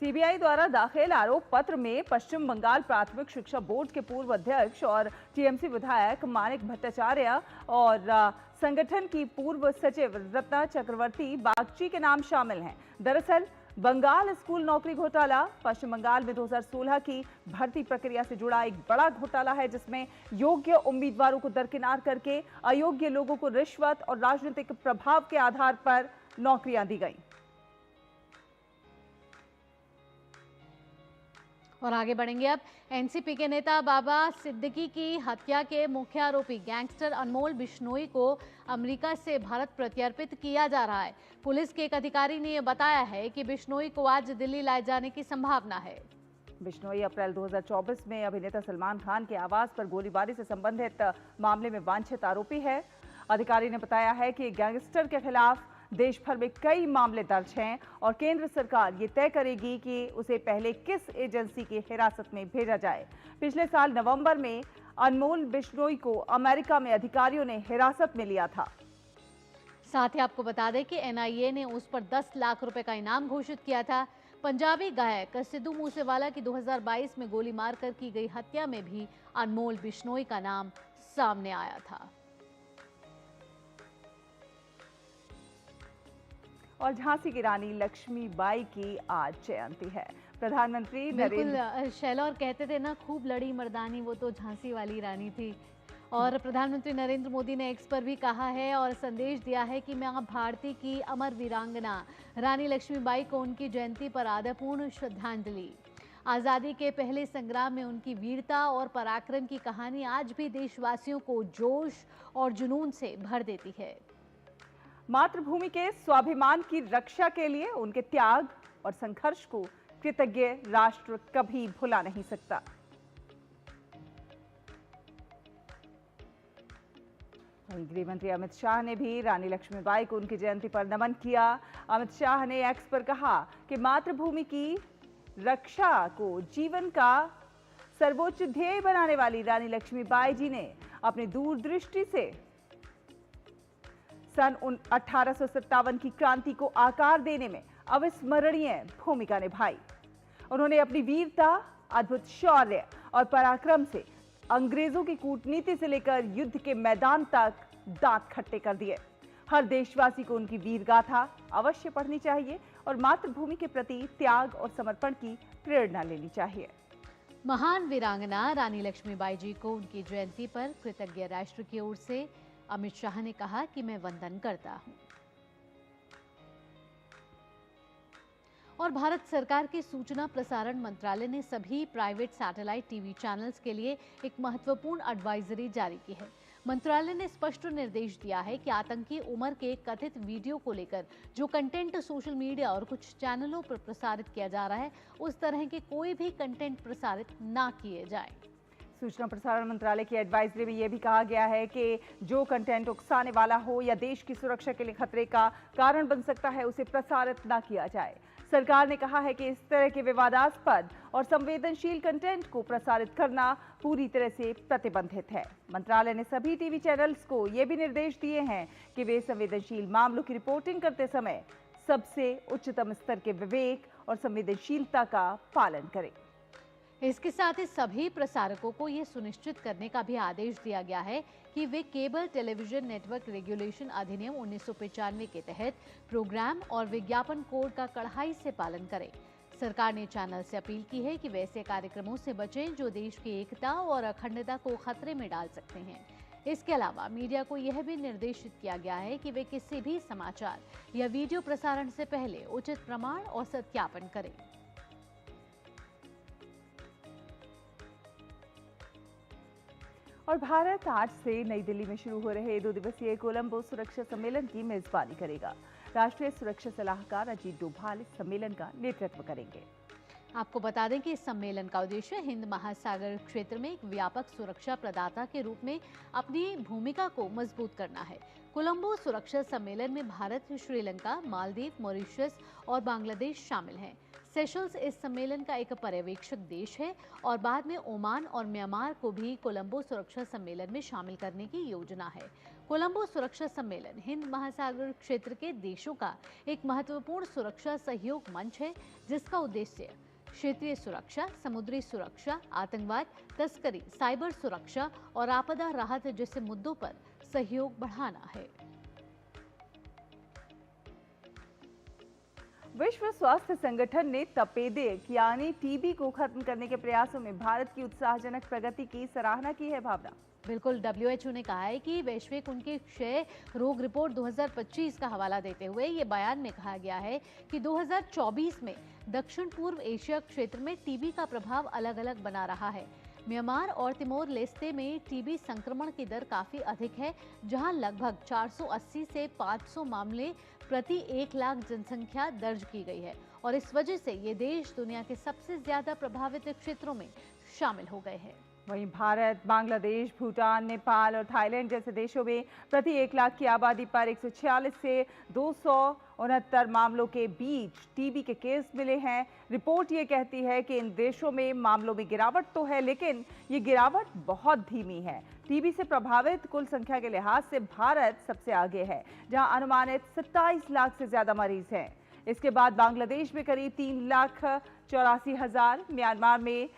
सीबीआई द्वारा दाखिल आरोप पत्र में पश्चिम बंगाल प्राथमिक शिक्षा बोर्ड के पूर्व अध्यक्ष और टीएमसी विधायक मानिक भट्टाचार्य और संगठन की पूर्व सचिव रत्ना चक्रवर्ती बागची के नाम शामिल हैं। दरअसल बंगाल स्कूल नौकरी घोटाला पश्चिम बंगाल में 2016 की भर्ती प्रक्रिया से जुड़ा एक बड़ा घोटाला है, जिसमें योग्य उम्मीदवारों को दरकिनार करके अयोग्य लोगों को रिश्वत और राजनीतिक प्रभाव के आधार पर नौकरियां दी गई। और आगे बढ़ेंगे अब। एनसीपी के नेता बाबा सिद्दीकी की हत्या के मुख्य आरोपी गैंगस्टर अनमोल बिश्नोई को अमेरिका से भारत प्रत्यर्पित किया जा रहा है। पुलिस के एक अधिकारी ने बताया है कि बिश्नोई को आज दिल्ली लाए जाने की संभावना है। बिश्नोई अप्रैल 2024 में अभिनेता सलमान खान के आवास पर गोलीबारी से संबंधित मामले में वांछित आरोपी है। अधिकारी ने बताया है कि गैंगस्टर के खिलाफ देश भर में कई मामले दर्ज हैं और केंद्र सरकार ये तय करेगी कि उसे पहले किस एजेंसी की हिरासत में भेजा जाए। पिछले साल नवंबर में अनमोल बिश्नोई को अमेरिका में अधिकारियों ने हिरासत में लिया था। साथ ही आपको बता दें कि एनआईए ने उस पर 10 लाख रुपए का इनाम घोषित किया था। पंजाबी गायक सिद्धू मूसेवाला की 2022 में गोली मारकर की गई हत्या में भी अनमोल बिश्नोई का नाम सामने आया था। और झांसी की रानी लक्ष्मीबाई की आज जयंती है। प्रधानमंत्री बिल्कुल शैला, और कहते थे ना खूब लड़ी मर्दानी, वो तो झांसी वाली रानी थी। और प्रधानमंत्री नरेंद्र मोदी ने एक्स पर भी कहा है और संदेश दिया है कि मां भारती की अमर वीरांगना रानी लक्ष्मीबाई को उनकी जयंती पर आदरपूर्ण श्रद्धांजलि। आज़ादी के पहले संग्राम में उनकी वीरता और पराक्रम की कहानी आज भी देशवासियों को जोश और जुनून से भर देती है। मातृभूमि के स्वाभिमान की रक्षा के लिए उनके त्याग और संघर्ष को कृतज्ञ राष्ट्र कभी भुला नहीं सकता। गृह मंत्री अमित शाह ने भी रानी लक्ष्मीबाई को उनकी जयंती पर नमन किया। अमित शाह ने एक्स पर कहा कि मातृभूमि की रक्षा को जीवन का सर्वोच्च ध्येय बनाने वाली रानी लक्ष्मीबाई जी ने अपनी दूरदृष्टि से सन 1857 की क्रांति को आकार देने में अविस्मरणीय भूमिका निभाई। उन्होंने अपनी वीरता, अद्भुत शौर्य और पराक्रम से अंग्रेजों की कूटनीति से लेकर युद्ध के मैदान तक दांत खट्टे कर दिए। हर देशवासी को उनकी वीर गाथा अवश्य पढ़नी चाहिए और मातृभूमि के प्रति त्याग और समर्पण की प्रेरणा लेनी चाहिए। महान वीरांगना रानी लक्ष्मीबाई जी को उनकी जयंती पर कृतज्ञ राष्ट्र की ओर से अमित शाह ने कहा कि मैं वंदन करता हूं। और भारत सरकार के सूचना प्रसारण मंत्रालय ने सभी प्राइवेट सैटेलाइट टीवी चैनल्स के लिए एक महत्वपूर्ण एडवाइजरी जारी की है। मंत्रालय ने स्पष्ट निर्देश दिया है कि आतंकी उमर के कथित वीडियो को लेकर जो कंटेंट सोशल मीडिया और कुछ चैनलों पर प्रसारित किया जा रहा है, उस तरह के कोई भी कंटेंट प्रसारित ना किए जाए। सूचना प्रसारण मंत्रालय की एडवाइजरी में यह भी कहा गया है कि जो कंटेंट उकसाने वाला हो या देश की सुरक्षा के लिए खतरे का कारण बन सकता है, उसे प्रसारित ना किया जाए। सरकार ने कहा है कि इस तरह के विवादास्पद और संवेदनशील कंटेंट को प्रसारित करना पूरी तरह से प्रतिबंधित है। मंत्रालय ने सभी टीवी चैनल्स को यह भी निर्देश दिए हैं कि वे संवेदनशील मामलों की रिपोर्टिंग करते समय सबसे उच्चतम स्तर के विवेक और संवेदनशीलता का पालन करें। इसके साथ ही सभी प्रसारकों को यह सुनिश्चित करने का भी आदेश दिया गया है कि वे केबल टेलीविजन नेटवर्क रेगुलेशन अधिनियम 1995 के तहत प्रोग्राम और विज्ञापन कोड का कड़ाई से पालन करें। सरकार ने चैनल से अपील की है कि वे ऐसे कार्यक्रमों से बचें जो देश की एकता और अखंडता को खतरे में डाल सकते हैं। इसके अलावा मीडिया को यह भी निर्देशित किया गया है कि वे किसी भी समाचार या वीडियो प्रसारण से पहले उचित प्रमाण और सत्यापन करें। और भारत आज से नई दिल्ली में शुरू हो रहे 2 दिवसीय कोलंबो सुरक्षा सम्मेलन की मेजबानी करेगा। राष्ट्रीय सुरक्षा सलाहकार अजीत डोभाल इस सम्मेलन का नेतृत्व करेंगे। आपको बता दें कि इस सम्मेलन का उद्देश्य हिंद महासागर क्षेत्र में एक व्यापक सुरक्षा प्रदाता के रूप में अपनी भूमिका को मजबूत करना है। कोलंबो सुरक्षा सम्मेलन में भारत, श्रीलंका, मालदीव, मॉरिशस और बांग्लादेश शामिल हैं। सेशल्स इस सम्मेलन का एक पर्यवेक्षक देश है और बाद में ओमान और म्यांमार को भी कोलंबो सुरक्षा सम्मेलन में शामिल करने की योजना है। कोलंबो सुरक्षा सम्मेलन हिंद महासागर क्षेत्र के देशों का एक महत्वपूर्ण सुरक्षा सहयोग मंच है, जिसका उद्देश्य क्षेत्रीय सुरक्षा, समुद्री सुरक्षा, आतंकवाद, तस्करी, साइबर सुरक्षा और आपदा राहत जैसे मुद्दों पर सहयोग बढ़ाना है। विश्व स्वास्थ्य संगठन ने तपेदिक यानी टीबी को खत्म करने के प्रयासों में भारत की उत्साहजनक प्रगति की सराहना की है। भावना, बिल्कुल। WHO ने कहा है कि वैश्विक उनके क्षय रोग रिपोर्ट 2025 का हवाला देते हुए ये बयान में कहा गया है कि 2024 में दक्षिण पूर्व एशिया क्षेत्र में टीबी का प्रभाव अलग अलग बना रहा है। म्यांमार और तिमोर लेस्ते में टीबी संक्रमण की दर काफी अधिक है, जहां लगभग 480 से 500 मामले प्रति 1 लाख जनसंख्या दर्ज की गई है और इस वजह से ये देश दुनिया के सबसे ज्यादा प्रभावित क्षेत्रों में शामिल हो गए हैं। वहीं भारत, बांग्लादेश, भूटान, नेपाल और थाईलैंड जैसे देशों में प्रति 1 लाख की आबादी पर 146 से 269 मामलों के बीच टीबी के केस मिले हैं। रिपोर्ट ये कहती है कि इन देशों में मामलों में गिरावट तो है, लेकिन ये गिरावट बहुत धीमी है। टीबी से प्रभावित कुल संख्या के लिहाज से भारत सबसे आगे है, जहां अनुमानित 27 लाख से ज्यादा मरीज हैं। इसके बाद बांग्लादेश में करीब 3,84,000, म्यांमार में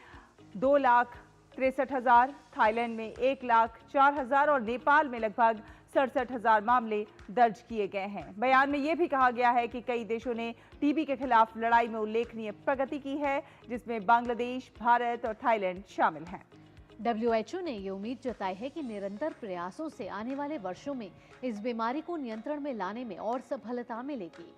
2,63,000, थाईलैंड में 1,04,000 और नेपाल में लगभग 67,000 मामले दर्ज किए गए हैं। बयान में यह भी कहा गया है कि कई देशों ने टीबी के खिलाफ लड़ाई में उल्लेखनीय प्रगति की है, जिसमें बांग्लादेश, भारत और थाईलैंड शामिल हैं। WHO ने ये उम्मीद जताई है कि निरंतर प्रयासों से आने वाले वर्षों में इस बीमारी को नियंत्रण में लाने में और सफलता मिलेगी।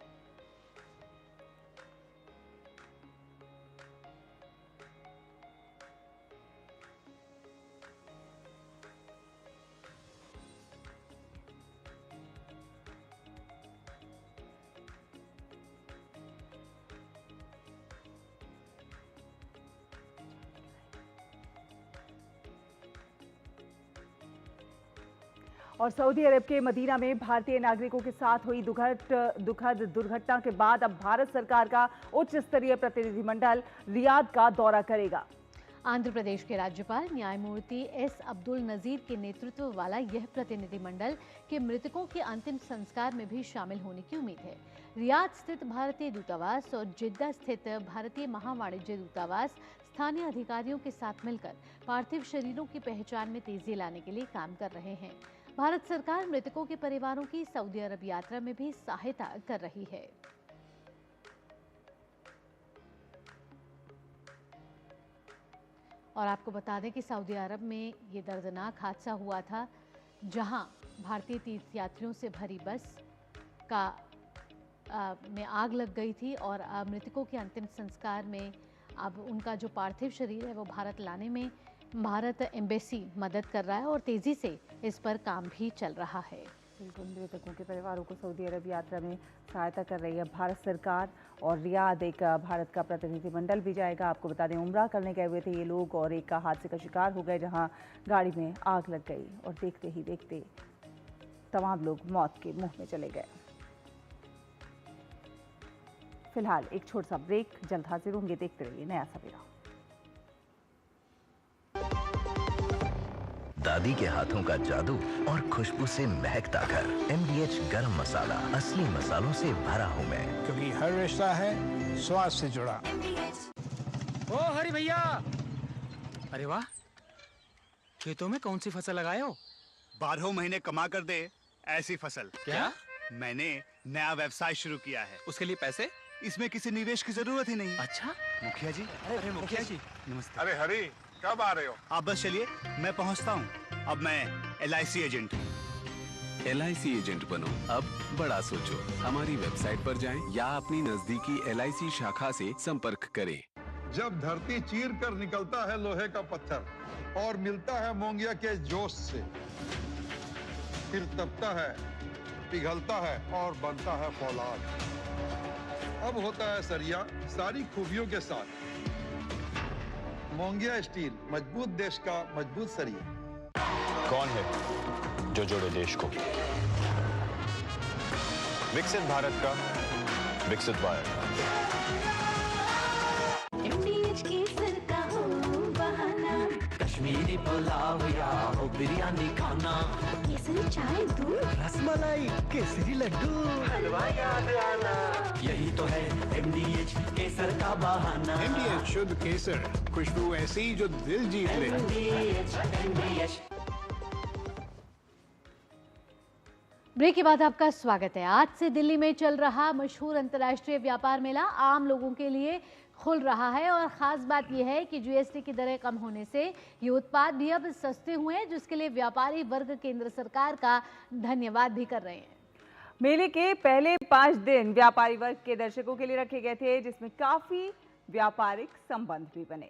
और सऊदी अरब के मदीना में भारतीय नागरिकों के साथ हुई दुखद दुर्घटना के बाद अब भारत सरकार का उच्च स्तरीय प्रतिनिधिमंडल रियाद का दौरा करेगा। आंध्र प्रदेश के राज्यपाल न्यायमूर्ति एस अब्दुल नजीर के नेतृत्व वाला यह प्रतिनिधिमंडल के मृतकों के अंतिम संस्कार में भी शामिल होने की उम्मीद है। रियाद स्थित भारतीय दूतावास और जिद्दा स्थित भारतीय महावाणिज्य दूतावास स्थानीय अधिकारियों के साथ मिलकर पार्थिव शरीरों की पहचान में तेजी लाने के लिए काम कर रहे हैं। भारत सरकार मृतकों के परिवारों की सऊदी अरब यात्रा में भी सहायता कर रही है। और आपको बता दें कि सऊदी अरब में ये दर्दनाक हादसा हुआ था, जहां भारतीय तीर्थयात्रियों से भरी बस में आग लग गई थी और मृतकों के अंतिम संस्कार में अब उनका जो पार्थिव शरीर है वो भारत लाने में भारत एम्बेसी मदद कर रहा है और तेज़ी से इस पर काम भी चल रहा है। बिल्कुल, मृतकों के परिवारों को सऊदी अरब यात्रा में सहायता कर रही है भारत सरकार और रियाद एक भारत का प्रतिनिधिमंडल भी जाएगा। आपको बता दें, उम्रा करने गए हुए थे ये लोग और एक हादसे का शिकार हो गए जहां गाड़ी में आग लग गई और देखते ही देखते तमाम लोग मौत के मुंह में चले गए। फिलहाल एक छोटा सा ब्रेक, जल्द हाजिर होंगे, देखते रहिए नया सवेरा। दादी के हाथों का जादू और खुशबू से महकता घर। MDH गरम मसाला, असली मसालों से भरा हूँ मैं, क्योंकि हर रिश्ता है स्वाद से जुड़ा। ओ हरी भैया, अरे वाह, खेतों में कौन सी फसल लगाए हो? 12 महीने कमा कर दे ऐसी फसल। क्या? मैंने नया व्यवसाय शुरू किया है। उसके लिए पैसे? इसमें किसी निवेश की जरूरत ही नहीं। अच्छा मुखिया जी। अरे मुखिया जी नमस्ते। अरे हरी, कब आ रहे हो? आप बस चलिए, मैं पहुंचता हूं। अब मैं LIC एजेंट हूं। LIC एजेंट बनो, अब बड़ा सोचो। हमारी वेबसाइट पर जाएं या अपनी नजदीकी LIC शाखा से संपर्क करें। जब धरती चीर कर निकलता है लोहे का पत्थर और मिलता है मोंगिया के जोश से, फिर तपता है, पिघलता है और बनता है फौलाद। अब होता है सरिया सारी खूबियों के साथ। मोंगिया स्टील, मजबूत देश का मजबूत सरिया। कौन है जो जोड़े देश को? विकसित भारत का विकसित भारत। MDH केसर का हो बहाना, कश्मीरी पुलाव या हो बिरयानी खाना, केसरी चाय दूध, रसमलाई, केसरी लड्डू, हलवा याद आना, यही तो है MDH केसर का बहाना। MDH शुद्ध केसर, खुशबू ऐसी जो दिल जीत ले। MDH। ब्रेक के बाद आपका स्वागत है। आज से दिल्ली में चल रहा मशहूर अंतर्राष्ट्रीय व्यापार मेला आम लोगों के लिए खुल रहा है और ख़ास बात यह है कि GST की दरें कम होने से ये उत्पाद भी अब सस्ते हुए हैं, जिसके लिए व्यापारी वर्ग केंद्र सरकार का धन्यवाद भी कर रहे हैं। मेले के पहले 5 दिन व्यापारी वर्ग के दर्शकों के लिए रखे गए थे, जिसमें काफ़ी व्यापारिक संबंध भी बने।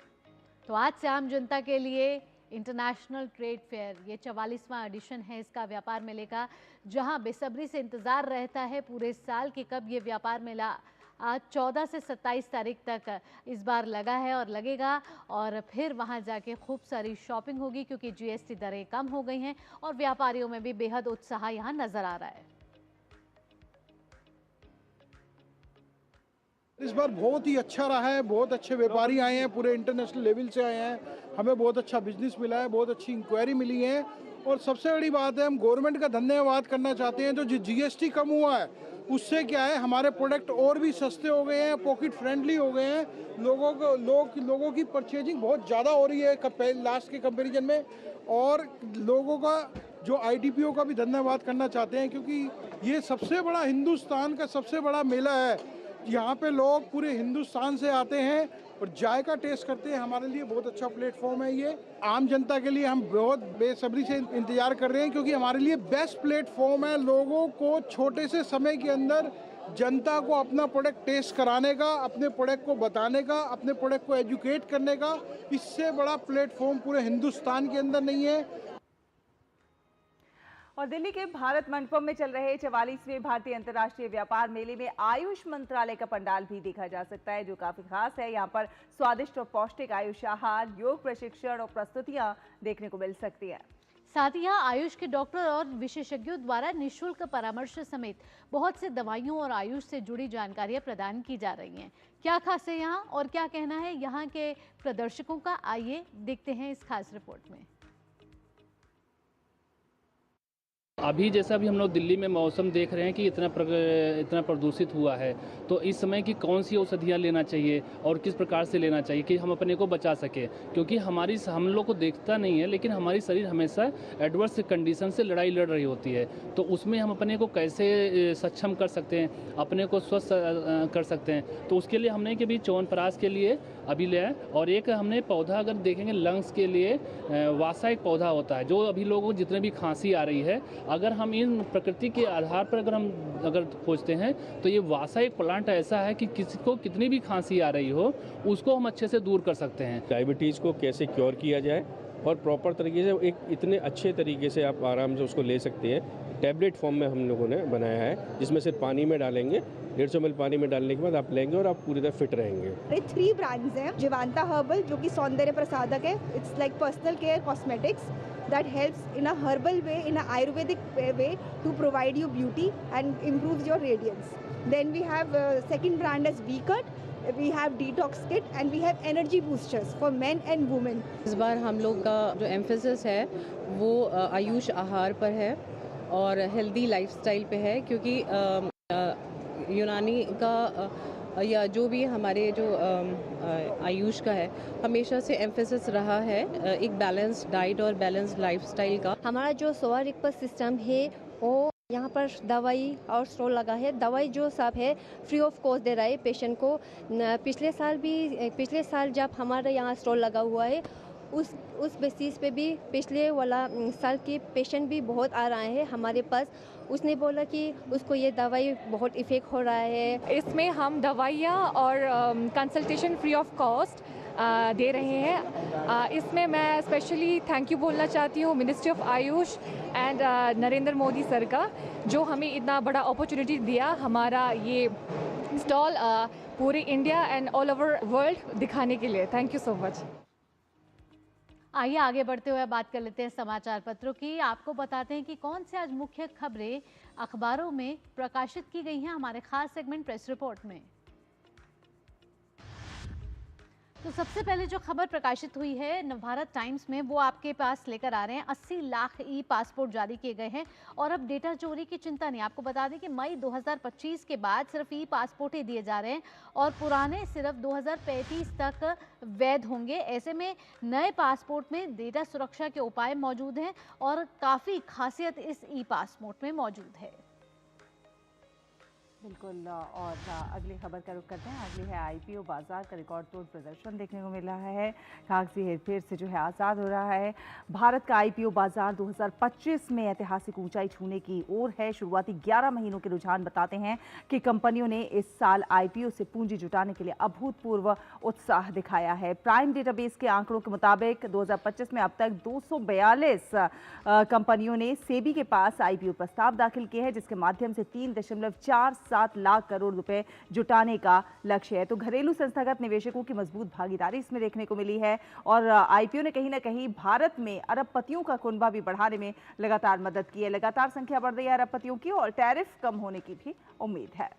तो आज से आम जनता के लिए इंटरनेशनल ट्रेड फेयर, ये 44वां एडिशन है इसका व्यापार मेले का, जहां बेसब्री से इंतज़ार रहता है पूरे साल कि कब ये व्यापार मेला आज 14 से 27 तारीख तक इस बार लगा है और लगेगा और फिर वहां जाके खूब सारी शॉपिंग होगी क्योंकि GST दरें कम हो गई हैं और व्यापारियों में भी बेहद उत्साह यहाँ नजर आ रहा है। इस बार बहुत ही अच्छा रहा है, बहुत अच्छे व्यापारी आए हैं, पूरे इंटरनेशनल लेवल से आए हैं, हमें बहुत अच्छा बिजनेस मिला है, बहुत अच्छी इंक्वायरी मिली है और सबसे बड़ी बात है हम गवर्नमेंट का धन्यवाद करना चाहते हैं। जो GST कम हुआ है उससे क्या है हमारे प्रोडक्ट और भी सस्ते हो गए हैं, पॉकेट फ्रेंडली हो गए हैं, लोगों की परचेजिंग बहुत ज़्यादा हो रही है लास्ट के कंपैरिजन में और लोगों का जो ITPO का भी धन्यवाद करना चाहते हैं क्योंकि ये सबसे बड़ा हिंदुस्तान का सबसे बड़ा मेला है। यहाँ पे लोग पूरे हिंदुस्तान से आते हैं और जायका टेस्ट करते हैं। हमारे लिए बहुत अच्छा प्लेटफॉर्म है ये। आम जनता के लिए हम बहुत बेसब्री से इंतजार कर रहे हैं क्योंकि हमारे लिए बेस्ट प्लेटफॉर्म है लोगों को छोटे से समय के अंदर जनता को अपना प्रोडक्ट टेस्ट कराने का, अपने प्रोडक्ट को बताने का, अपने प्रोडक्ट को एजुकेट करने का। इससे बड़ा प्लेटफॉर्म पूरे हिंदुस्तान के अंदर नहीं है। और दिल्ली के भारत मंडपम में चल रहे 44वें भारतीय अंतर्राष्ट्रीय व्यापार मेले में आयुष मंत्रालय का पंडाल भी देखा जा सकता है, जो काफी खास है। यहाँ पर स्वादिष्ट और पौष्टिक आयुष आहार, योग प्रशिक्षण और प्रस्तुतियां देखने को मिल सकती है। साथ ही यहाँ आयुष के डॉक्टर और विशेषज्ञों द्वारा निःशुल्क परामर्श समेत बहुत से दवाइयों और आयुष से जुड़ी जानकारियां प्रदान की जा रही हैं। क्या खास है यहाँ और क्या कहना है यहाँ के प्रदर्शकों का, आइए देखते हैं इस खास रिपोर्ट में। अभी जैसा भी हम लोग दिल्ली में मौसम देख रहे हैं कि इतना प्रदूषित हुआ है, तो इस समय की कौन सी औषधियाँ लेना चाहिए और किस प्रकार से लेना चाहिए कि हम अपने को बचा सकें, क्योंकि हम लोग को देखता नहीं है लेकिन हमारी शरीर हमेशा एडवर्स कंडीशन से लड़ाई लड़ रही होती है। तो उसमें हम अपने को कैसे सक्षम कर सकते हैं, अपने को स्वस्थ कर सकते हैं, तो उसके लिए हमने कि भी च्यवनप्राश के लिए अभी लिया है। और एक हमने पौधा अगर देखेंगे लंग्स के लिए वासा एक पौधा होता है, जो अभी लोगों को जितने भी खांसी आ रही है, अगर हम इन प्रकृति के आधार पर अगर खोजते हैं तो ये वासा एक प्लांट ऐसा है कि किसी को कितनी भी खांसी आ रही हो उसको हम अच्छे से दूर कर सकते हैं। डायबिटीज़ को कैसे क्योर किया जाए और प्रॉपर तरीके से एक इतने अच्छे तरीके से आप आराम से उसको ले सकते हैं। टैबलेट फॉर्म में हम लोगों ने बनाया है, जिसमें सिर्फ पानी में डालेंगे, 150 ml पानी में डालने के बाद आप लेंगे और आप पूरी तरह फिट रहेंगे। 3 ब्रांड्स हैं। जीवांता हर्बल जो कि सौंदर्य प्रसाधक है, it's like personal care cosmetics that helps in a herbal way, in a Ayurvedic way to provide you beauty and improves your radiance. Then we have second brand as V-Cut. We have detox kit and we have energy boosters for men and women. इस बार हम लोग का जो emphasis है वो आयुष आहार पर है और हेल्दी लाइफस्टाइल पे है, क्योंकि यूनानी का या जो भी हमारे जो आयुष का है हमेशा से एम्फेसिस रहा है एक बैलेंस्ड डाइट और बैलेंस्ड लाइफस्टाइल का। हमारा जो सोवारिक पर सिस्टम है वो यहाँ पर दवाई और स्टॉल लगा है। दवाई जो सब है फ्री ऑफ कॉस्ट दे रहा है पेशेंट को। पिछले साल जब हमारे यहाँ स्टॉल लगा हुआ है उस बेसिस पे भी पिछले वाला साल के पेशेंट भी बहुत आ रहे हैं हमारे पास। उसने बोला कि उसको ये दवाई बहुत इफ़ेक्ट हो रहा है। इसमें हम दवाइयाँ और कंसल्टेशन फ्री ऑफ कॉस्ट दे रहे हैं। इसमें मैं स्पेशली थैंक यू बोलना चाहती हूँ ministry of Ayush and Narendra Modi sir का, जो हमें इतना बड़ा अपॉर्चुनिटी दिया हमारा ये स्टॉल पूरे India and all over world दिखाने के लिए। Thank you so much. आइए आगे बढ़ते हुए बात कर लेते हैं समाचार पत्रों की। आपको बताते हैं कि कौन से आज मुख्य खबरें अखबारों में प्रकाशित की गई हैं हमारे खास सेगमेंट प्रेस रिपोर्ट में। तो सबसे पहले जो खबर प्रकाशित हुई है नवभारत टाइम्स में वो आपके पास लेकर आ रहे हैं। 80 लाख ई पासपोर्ट जारी किए गए हैं और अब डेटा चोरी की चिंता नहीं। आपको बता दें कि मई 2025 के बाद सिर्फ ई पासपोर्ट ही दिए जा रहे हैं और पुराने सिर्फ 2035 तक वैध होंगे। ऐसे में नए पासपोर्ट में डेटा सुरक्षा के उपाय मौजूद हैं और काफ़ी खासियत इस ई पासपोर्ट में मौजूद है। बिल्कुल। और अगली खबर का रुख करते हैं। अगली है आईपीओ बाजार का रिकॉर्ड तोड़ प्रदर्शन देखने को मिल रहा है। कागजी हेरफेर से जो है आज़ाद हो रहा है। भारत का आईपीओ बाजार 2025 में ऐतिहासिक ऊंचाई छूने की ओर है। शुरुआती 11 महीनों के रुझान बताते हैं कि कंपनियों ने इस साल आईपीओ से पूंजी जुटाने के लिए अभूतपूर्व उत्साह दिखाया है। प्राइम डेटाबेस के आंकड़ों के मुताबिक 2025 में अब तक 242 कंपनियों ने सेबी के पास आईपीओ प्रस्ताव दाखिल किए हैं, जिसके माध्यम से 3.47 लाख करोड़ रुपए जुटाने का लक्ष्य है। तो घरेलू संस्थागत निवेशकों की मजबूत भागीदारी इसमें देखने को मिली है और आईपीओ ने कहीं ना कहीं भारत में अरबपतियों का कुनबा भी बढ़ाने में लगातार मदद की है। लगातार संख्या बढ़ रही है अरबपतियों की और टैरिफ कम होने की भी उम्मीद है।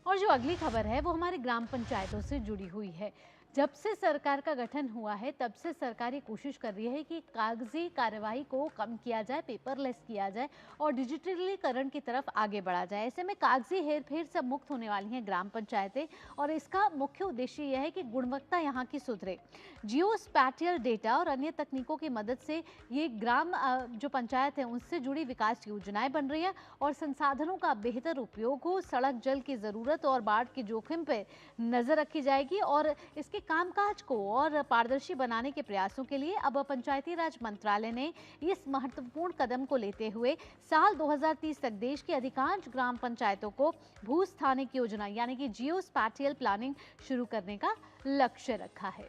और जो अगली खबर है वो हमारी ग्राम पंचायतों से जुड़ी हुई है। जब से सरकार का गठन हुआ है तब से सरकार ये कोशिश कर रही है कि कागजी कार्यवाही को कम किया जाए, पेपरलेस किया जाए और डिजिटलीकरण की तरफ आगे बढ़ा जाए। ऐसे में कागजी हेरफेर से मुक्त होने वाली हैं ग्राम पंचायतें और इसका मुख्य उद्देश्य यह है कि गुणवत्ता यहाँ की सुधरे। जियो स्पैटियल डेटा और अन्य तकनीकों की मदद से ये ग्राम जो पंचायत है उनसे जुड़ी विकास योजनाएं बन रही है और संसाधनों का बेहतर उपयोग हो, सड़क जल की ज़रूरत और बाढ़ के जोखिम पर नज़र रखी जाएगी और इसके कामकाज को और पारदर्शी बनाने के प्रयासों के लिए अब पंचायती राज मंत्रालय ने इस महत्वपूर्ण कदम को लेते हुए साल 2030 तक देश की अधिकांश ग्राम पंचायतों को भूस्थानिक योजना यानी कि जियो स्पैटियल प्लानिंग शुरू करने का लक्ष्य रखा है।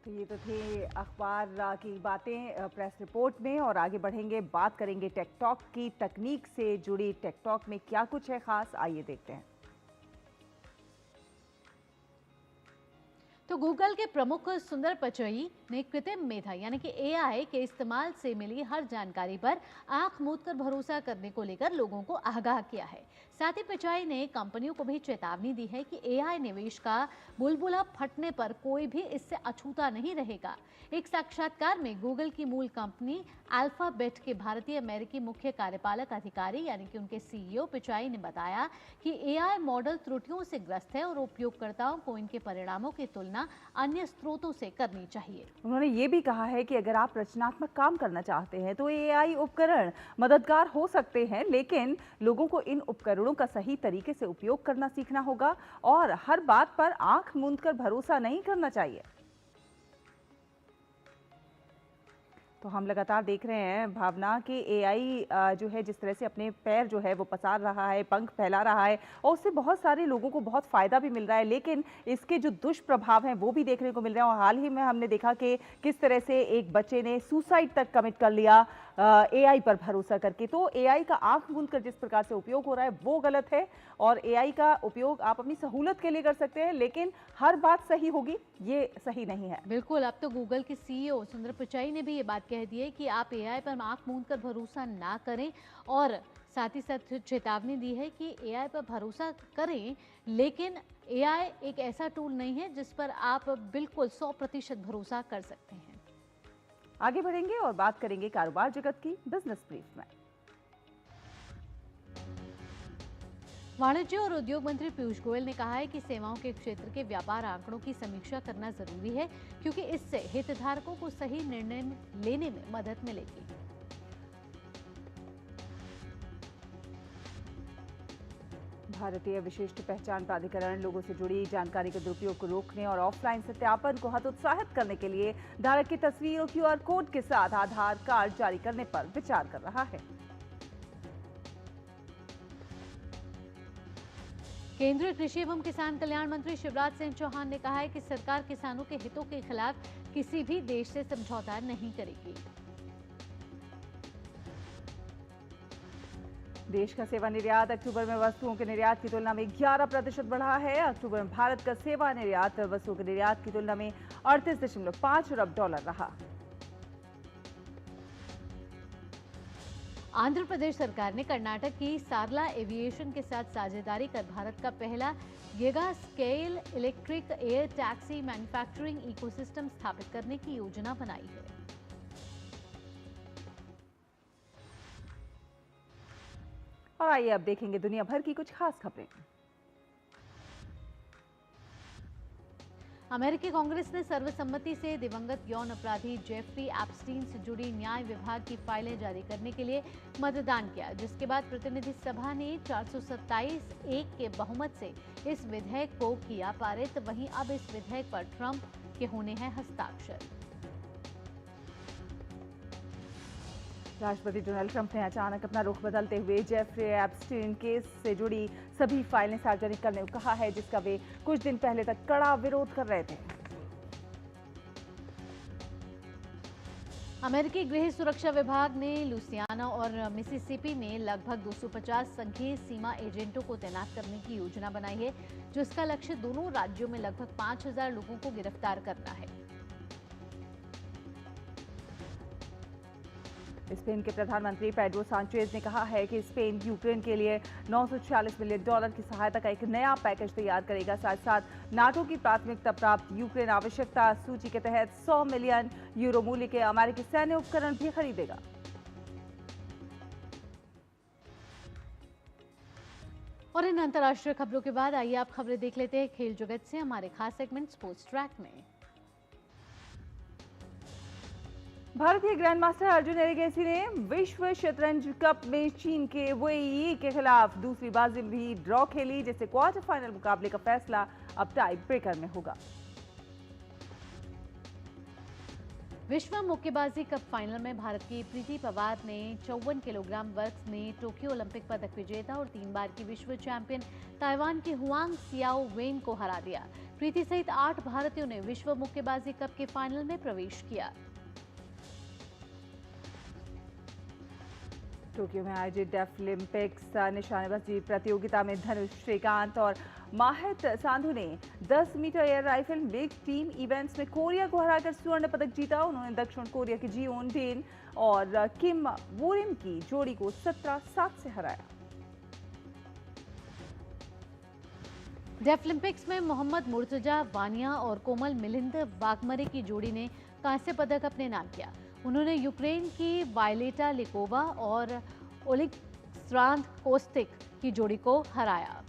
तो ये तो थे अखबार की बातें प्रेस रिपोर्ट में और आगे बढ़ेंगे, बात करेंगे टिकटॉक की। तकनीक से जुड़ी टिकटॉक में क्या कुछ है खास, आइए देखते हैं। तो गूगल के प्रमुख सुंदर पिचाई ने कृत्रिम मेधा यानी कि एआई के इस्तेमाल से मिली हर जानकारी पर आंख मूंद कर भरोसा करने को लेकर लोगों को आगाह किया है। साथ ही पिचाई ने कंपनियों को भी चेतावनी दी है कि एआई निवेश का बुलबुला फटने पर कोई भी इससे अछूता नहीं रहेगा। एक साक्षात्कार में गूगल की मूल कंपनी अल्फाबेट के भारतीय अमेरिकी मुख्य कार्यपालक अधिकारी यानी कि उनके सीईओ पिचाई ने बताया कि एआई मॉडल त्रुटियों से ग्रस्त है और उपयोगकर्ताओं को इनके परिणामों की तुलना अन्य स्रोतों से करनी चाहिए। उन्होंने ये भी कहा है कि अगर आप रचनात्मक काम करना चाहते हैं तो एआई उपकरण मददगार हो सकते हैं, लेकिन लोगों को इन उपकरणों का सही तरीके से उपयोग करना सीखना होगा और हर बात पर आंख मूंदकर भरोसा नहीं करना चाहिए। तो हम लगातार देख रहे हैं भावना कि एआई जो है जिस तरह से अपने पैर जो है वो पसार रहा है, पंख फैला रहा है और उससे बहुत सारे लोगों को बहुत फ़ायदा भी मिल रहा है, लेकिन इसके जो दुष्प्रभाव हैं वो भी देखने को मिल रहे हैं। और हाल ही में हमने देखा कि किस तरह से एक बच्चे ने सुसाइड तक कमिट कर लिया एआई पर भरोसा करके। तो एआई का आंख मूंद कर जिस प्रकार से उपयोग हो रहा है वो गलत है और एआई का उपयोग आप अपनी सहूलत के लिए कर सकते हैं, लेकिन हर बात सही होगी ये सही नहीं है। बिल्कुल, अब तो गूगल के सीईओ सुंदर पिचाई ने भी ये बात कह दी है कि आप एआई पर आंख मूंद कर भरोसा ना करें और साथ ही साथ चेतावनी दी है कि एआई पर भरोसा करें, लेकिन एआई एक ऐसा टूल नहीं है जिस पर आप बिल्कुल 100% भरोसा कर सकते हैं। आगे बढ़ेंगे और बात करेंगे कारोबार जगत की बिजनेस ब्रीफ में। वाणिज्य और उद्योग मंत्री पीयूष गोयल ने कहा है कि सेवाओं के क्षेत्र के व्यापार आंकड़ों की समीक्षा करना जरूरी है, क्योंकि इससे हितधारकों को सही निर्णय लेने में मदद मिलेगी। भारतीय विशिष्ट पहचान प्राधिकरण लोगों से जुड़ी जानकारी के दुरुपयोग को रोकने और ऑफलाइन सत्यापन को हतोत्साहित करने के लिए धारक की तस्वीर और क्यूआर कोड के साथ आधार कार्ड जारी करने पर विचार कर रहा है। केंद्रीय कृषि एवं किसान कल्याण मंत्री शिवराज सिंह चौहान ने कहा है कि सरकार किसानों के हितों के खिलाफ किसी भी देश से समझौता नहीं करेगी। देश का सेवा निर्यात अक्टूबर में वस्तुओं के निर्यात की तुलना में 11% बढ़ा है। अक्टूबर में भारत का सेवा निर्यात वस्तुओं के निर्यात की तुलना में 38.5 अरब डॉलर रहा। आंध्र प्रदेश सरकार ने कर्नाटक की सारला एविएशन के साथ साझेदारी कर भारत का पहला giga scale electric air taxi manufacturing ecosystem स्थापित करने की योजना बनाई है। और आइए अब देखेंगे दुनिया भर की कुछ खास खबरें। अमेरिकी कांग्रेस ने सर्वसम्मति से दिवंगत यौन अपराधी जेफरी एप्स्टीन से जुड़ी न्याय विभाग की फाइलें जारी करने के लिए मतदान किया, जिसके बाद प्रतिनिधि सभा ने 427-1 के बहुमत से इस विधेयक को किया पारित। वहीं अब इस विधेयक पर ट्रंप के होने हैं हस्ताक्षर। राष्ट्रपति डोनाल्ड ट्रंप ने अचानक अपना रुख बदलते हुए जेफरी एप्स्टीन केस से जुड़ी सभी फाइलें सार्वजनिक करने को कहा है, जिसका वे कुछ दिन पहले तक कड़ा विरोध कर रहे थे। अमेरिकी गृह सुरक्षा विभाग ने लुसियाना और मिसिसिपी में लगभग 250 संघीय सीमा एजेंटों को तैनात करने की योजना बनाई है, जिसका लक्ष्य दोनों राज्यों में लगभग 5000 लोगों को गिरफ्तार करना है। स्पेन के प्रधानमंत्री पेड्रो सांचेज ने कहा है कि स्पेन यूक्रेन के लिए $946 मिलियन की सहायता का एक नया पैकेज तैयार करेगा। साथ साथ नाटो की प्राथमिकता प्राप्त यूक्रेन आवश्यकता सूची के तहत 100 मिलियन यूरो मूल्य के अमेरिकी सैन्य उपकरण भी खरीदेगा। और इन अंतर्राष्ट्रीय खबरों के बाद आइए आप खबरें देख लेते हैं खेल जगत से हमारे खास सेगमेंट स्पोर्ट्स ट्रैक में। भारतीय ग्रैंडमास्टर अर्जुन एरिगेसी ने विश्व शतरंज कप में चीन के वेई के खिलाफ दूसरी बाजी में भी ड्रॉ खेली, जिससे क्वार्टर फाइनल मुकाबले का फैसला अब टाई ब्रेकर में होगा। विश्व मुक्केबाजी कप फाइनल में भारत की प्रीति पवार ने 54 किलोग्राम वर्ग में टोक्यो ओलंपिक पदक विजेता और 3 बार की विश्व चैंपियन ताइवान के हुआंग सियाओ वेन को हरा दिया। प्रीति सहित 8 भारतीयों ने विश्व मुक्केबाजी कप के फाइनल में प्रवेश किया। टोक्यो में आयोजित डेफलिम्पिक्स निशानेबाजी प्रतियोगिता में धनुष श्रीकांत और माहित सांधु ने 10 metre air rifle big team events में कोरिया को हराकर स्वर्ण पदक जीता। उन्होंने दक्षिण कोरिया की जीओन डेन और किम वोरिम की जोड़ी को 17-7 से हराया। डेफलिम्पिक्स में मोहम्मद मुर्तजा वानिया और कोमल मिलिंद वाघमरे की जोड़ी ने कांस्य पदक अपने नाम किया। उन्होंने यूक्रेन की वायलेटा लिकोवा और ओलेक्सांद्र कोस्टिक की जोड़ी को हराया।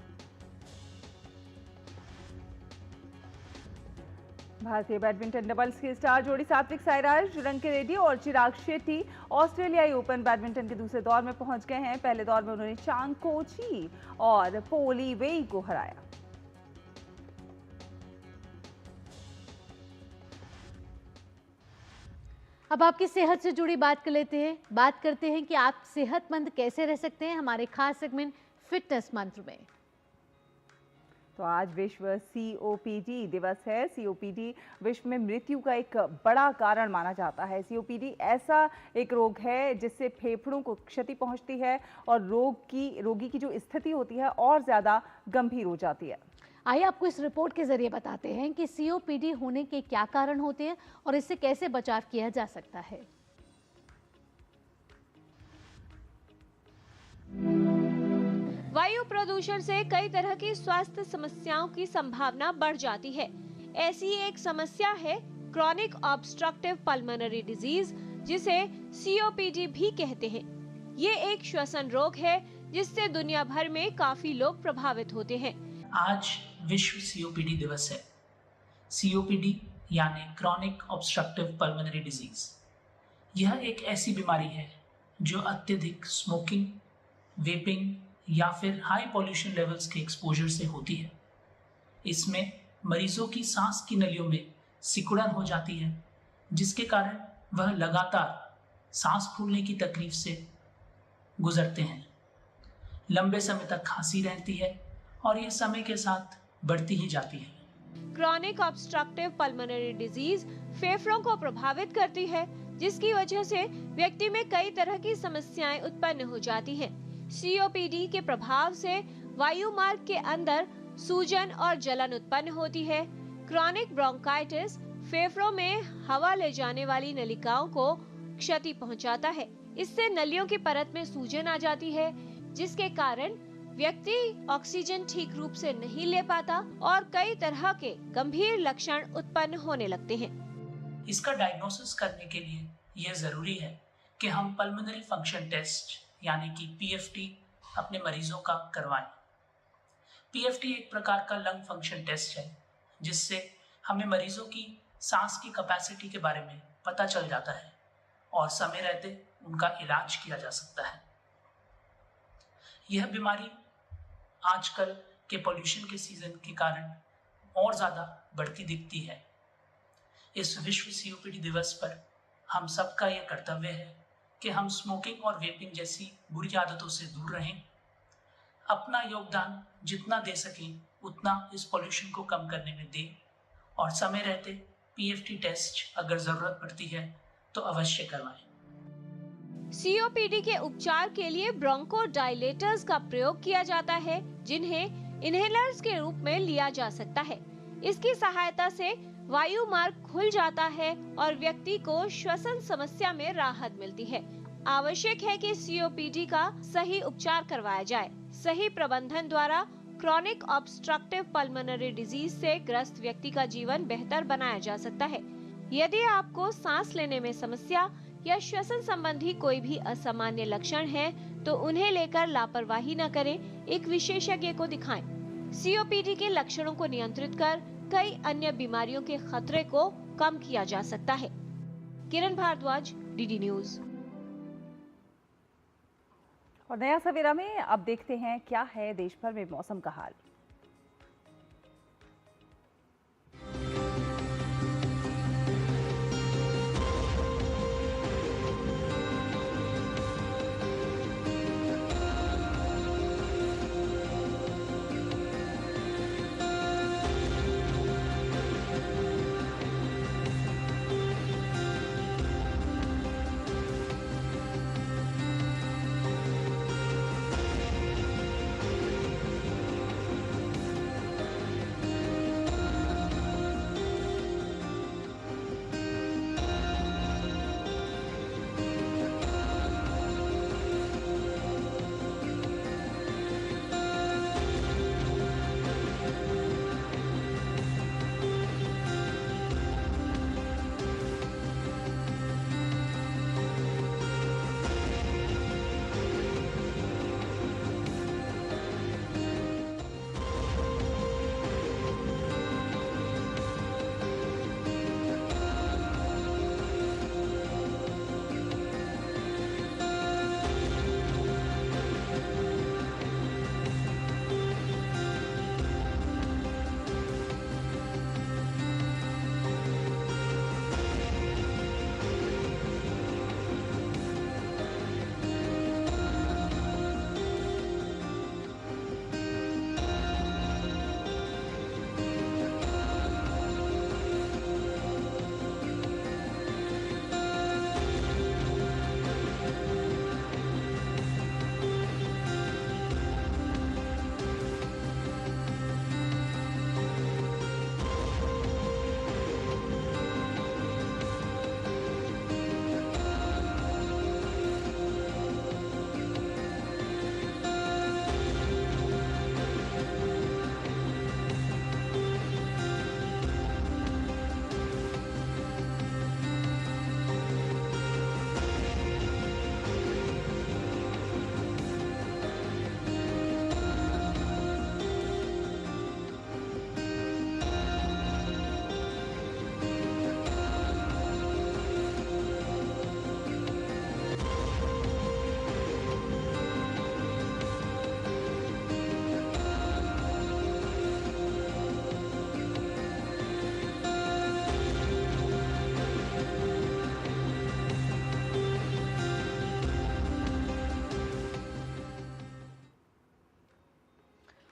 भारतीय बैडमिंटन डबल्स की स्टार जोड़ी सात्विक साईराज रंकीरेड्डी और चिराग शेट्टी ऑस्ट्रेलियाई ओपन बैडमिंटन के दूसरे दौर में पहुंच गए हैं। पहले दौर में उन्होंने चांग कोची और पोली वेई को हराया। अब आपकी सेहत से जुड़ी बात कर लेते हैं। बात करते हैं कि आप सेहतमंद कैसे रह सकते हैं हमारे खास सेगमेंट फिटनेस मंत्र में। तो आज विश्व सीओपीडी दिवस है। सीओपीडी विश्व में मृत्यु का एक बड़ा कारण माना जाता है। सीओपीडी ऐसा एक रोग है जिससे फेफड़ों को क्षति पहुंचती है और रोगी की जो स्थिति होती है और ज्यादा गंभीर हो जाती है। आइए आपको इस रिपोर्ट के जरिए बताते हैं कि सीओपीडी होने के क्या कारण होते हैं और इससे कैसे बचाव किया जा सकता है। वायु प्रदूषण से कई तरह की स्वास्थ्य समस्याओं की संभावना बढ़ जाती है। ऐसी एक समस्या है क्रॉनिक ऑब्स्ट्रक्टिव पल्मोनरी डिजीज, जिसे सीओपीडी भी कहते हैं। ये एक श्वसन रोग है जिससे दुनिया भर में काफी लोग प्रभावित होते हैं। आज विश्व सीओपीडी दिवस है। सीओपीडी यानी क्रॉनिक ऑब्स्ट्रक्टिव पल्मोनरी डिजीज, यह एक ऐसी बीमारी है जो अत्यधिक स्मोकिंग, वेपिंग या फिर हाई पॉल्यूशन लेवल्स के एक्सपोजर से होती है। इसमें मरीजों की सांस की नलियों में सिकुड़न हो जाती है, जिसके कारण वह लगातार सांस फूलने की तकलीफ से गुजरते हैं। लंबे समय तक खांसी रहती है और यह समय के साथ बढ़ती ही जाती है। क्रॉनिक ऑब्स्ट्रक्टिव पल्मोनरी डिजीज फेफड़ों को प्रभावित करती है, जिसकी वजह से व्यक्ति में कई तरह की समस्याएं उत्पन्न हो जाती हैं। सीओपीडी के प्रभाव से वायु मार्ग के अंदर सूजन और जलन उत्पन्न होती है। क्रॉनिक ब्रोंकाइटिस फेफड़ों में हवा ले जाने वाली नलिकाओं को क्षति पहुंचाता है। इससे नलियों की परत में सूजन आ जाती है, जिसके कारण व्यक्ति ऑक्सीजन ठीक रूप से नहीं ले पाता और कई तरह के गंभीर लक्षण उत्पन्न होने लगते हैं। इसका डायग्नोसिस करने के लिए यह जरूरी है कि हम पल्मोनरी फंक्शन टेस्ट यानी कि पीएफटी अपने मरीजों का करवाएं। पीएफटी एक प्रकार का लंग फंक्शन टेस्ट है, जिससे हमें मरीजों की सांस की कैपेसिटी के बारे में पता चल जाता है और समय रहते उनका इलाज किया जा सकता है। यह बीमारी आजकल के पॉल्यूशन के सीजन के कारण और ज़्यादा बढ़ती दिखती है। इस विश्व सीओपीडी दिवस पर हम सबका यह कर्तव्य है कि हम स्मोकिंग और वेपिंग जैसी बुरी आदतों से दूर रहें, अपना योगदान जितना दे सकें उतना इस पॉल्यूशन को कम करने में दें और समय रहते पीएफटी टेस्ट अगर ज़रूरत पड़ती है तो अवश्य करवाएं। सीओपीडी के उपचार के लिए ब्रोंकोडायलेटर्स का प्रयोग किया जाता है, जिन्हें इनहेलर्स के रूप में लिया जा सकता है। इसकी सहायता से वायु मार्ग खुल जाता है और व्यक्ति को श्वसन समस्या में राहत मिलती है। आवश्यक है कि सीओपीडी का सही उपचार करवाया जाए। सही प्रबंधन द्वारा क्रॉनिक ऑब्स्ट्रक्टिव पल्मोनरी डिजीज से ग्रस्त व्यक्ति का जीवन बेहतर बनाया जा सकता है। यदि आपको सांस लेने में समस्या या श्वसन संबंधी कोई भी असामान्य लक्षण है तो उन्हें लेकर लापरवाही न करें, एक विशेषज्ञ को दिखाएं। सीओपीडी के लक्षणों को नियंत्रित कर कई अन्य बीमारियों के खतरे को कम किया जा सकता है। किरण भारद्वाज, डीडी न्यूज। और नया सवेरा में अब देखते हैं क्या है देश भर में मौसम का हाल।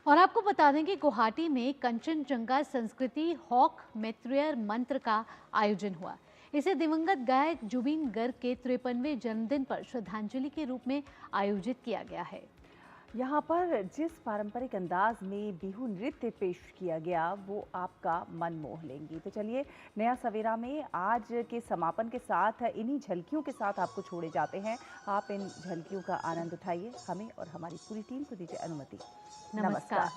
और आपको बता दें कि गुवाहाटी में कंचनजंगा संस्कृति हॉक मैत्रेय मंत्र का आयोजन हुआ। इसे दिवंगत गायक जुबीन गर्ग के 53वें जन्मदिन पर श्रद्धांजलि के रूप में आयोजित किया गया है। यहाँ पर जिस पारंपरिक अंदाज में बिहू नृत्य पेश किया गया वो आपका मन मोह लेंगी। तो चलिए नया सवेरा में आज के समापन के साथ इन्हीं झलकियों के साथ आपको छोड़े जाते हैं। आप इन झलकियों का आनंद उठाइए। हमें और हमारी पूरी टीम को दीजिए अनुमति। नमस्कार।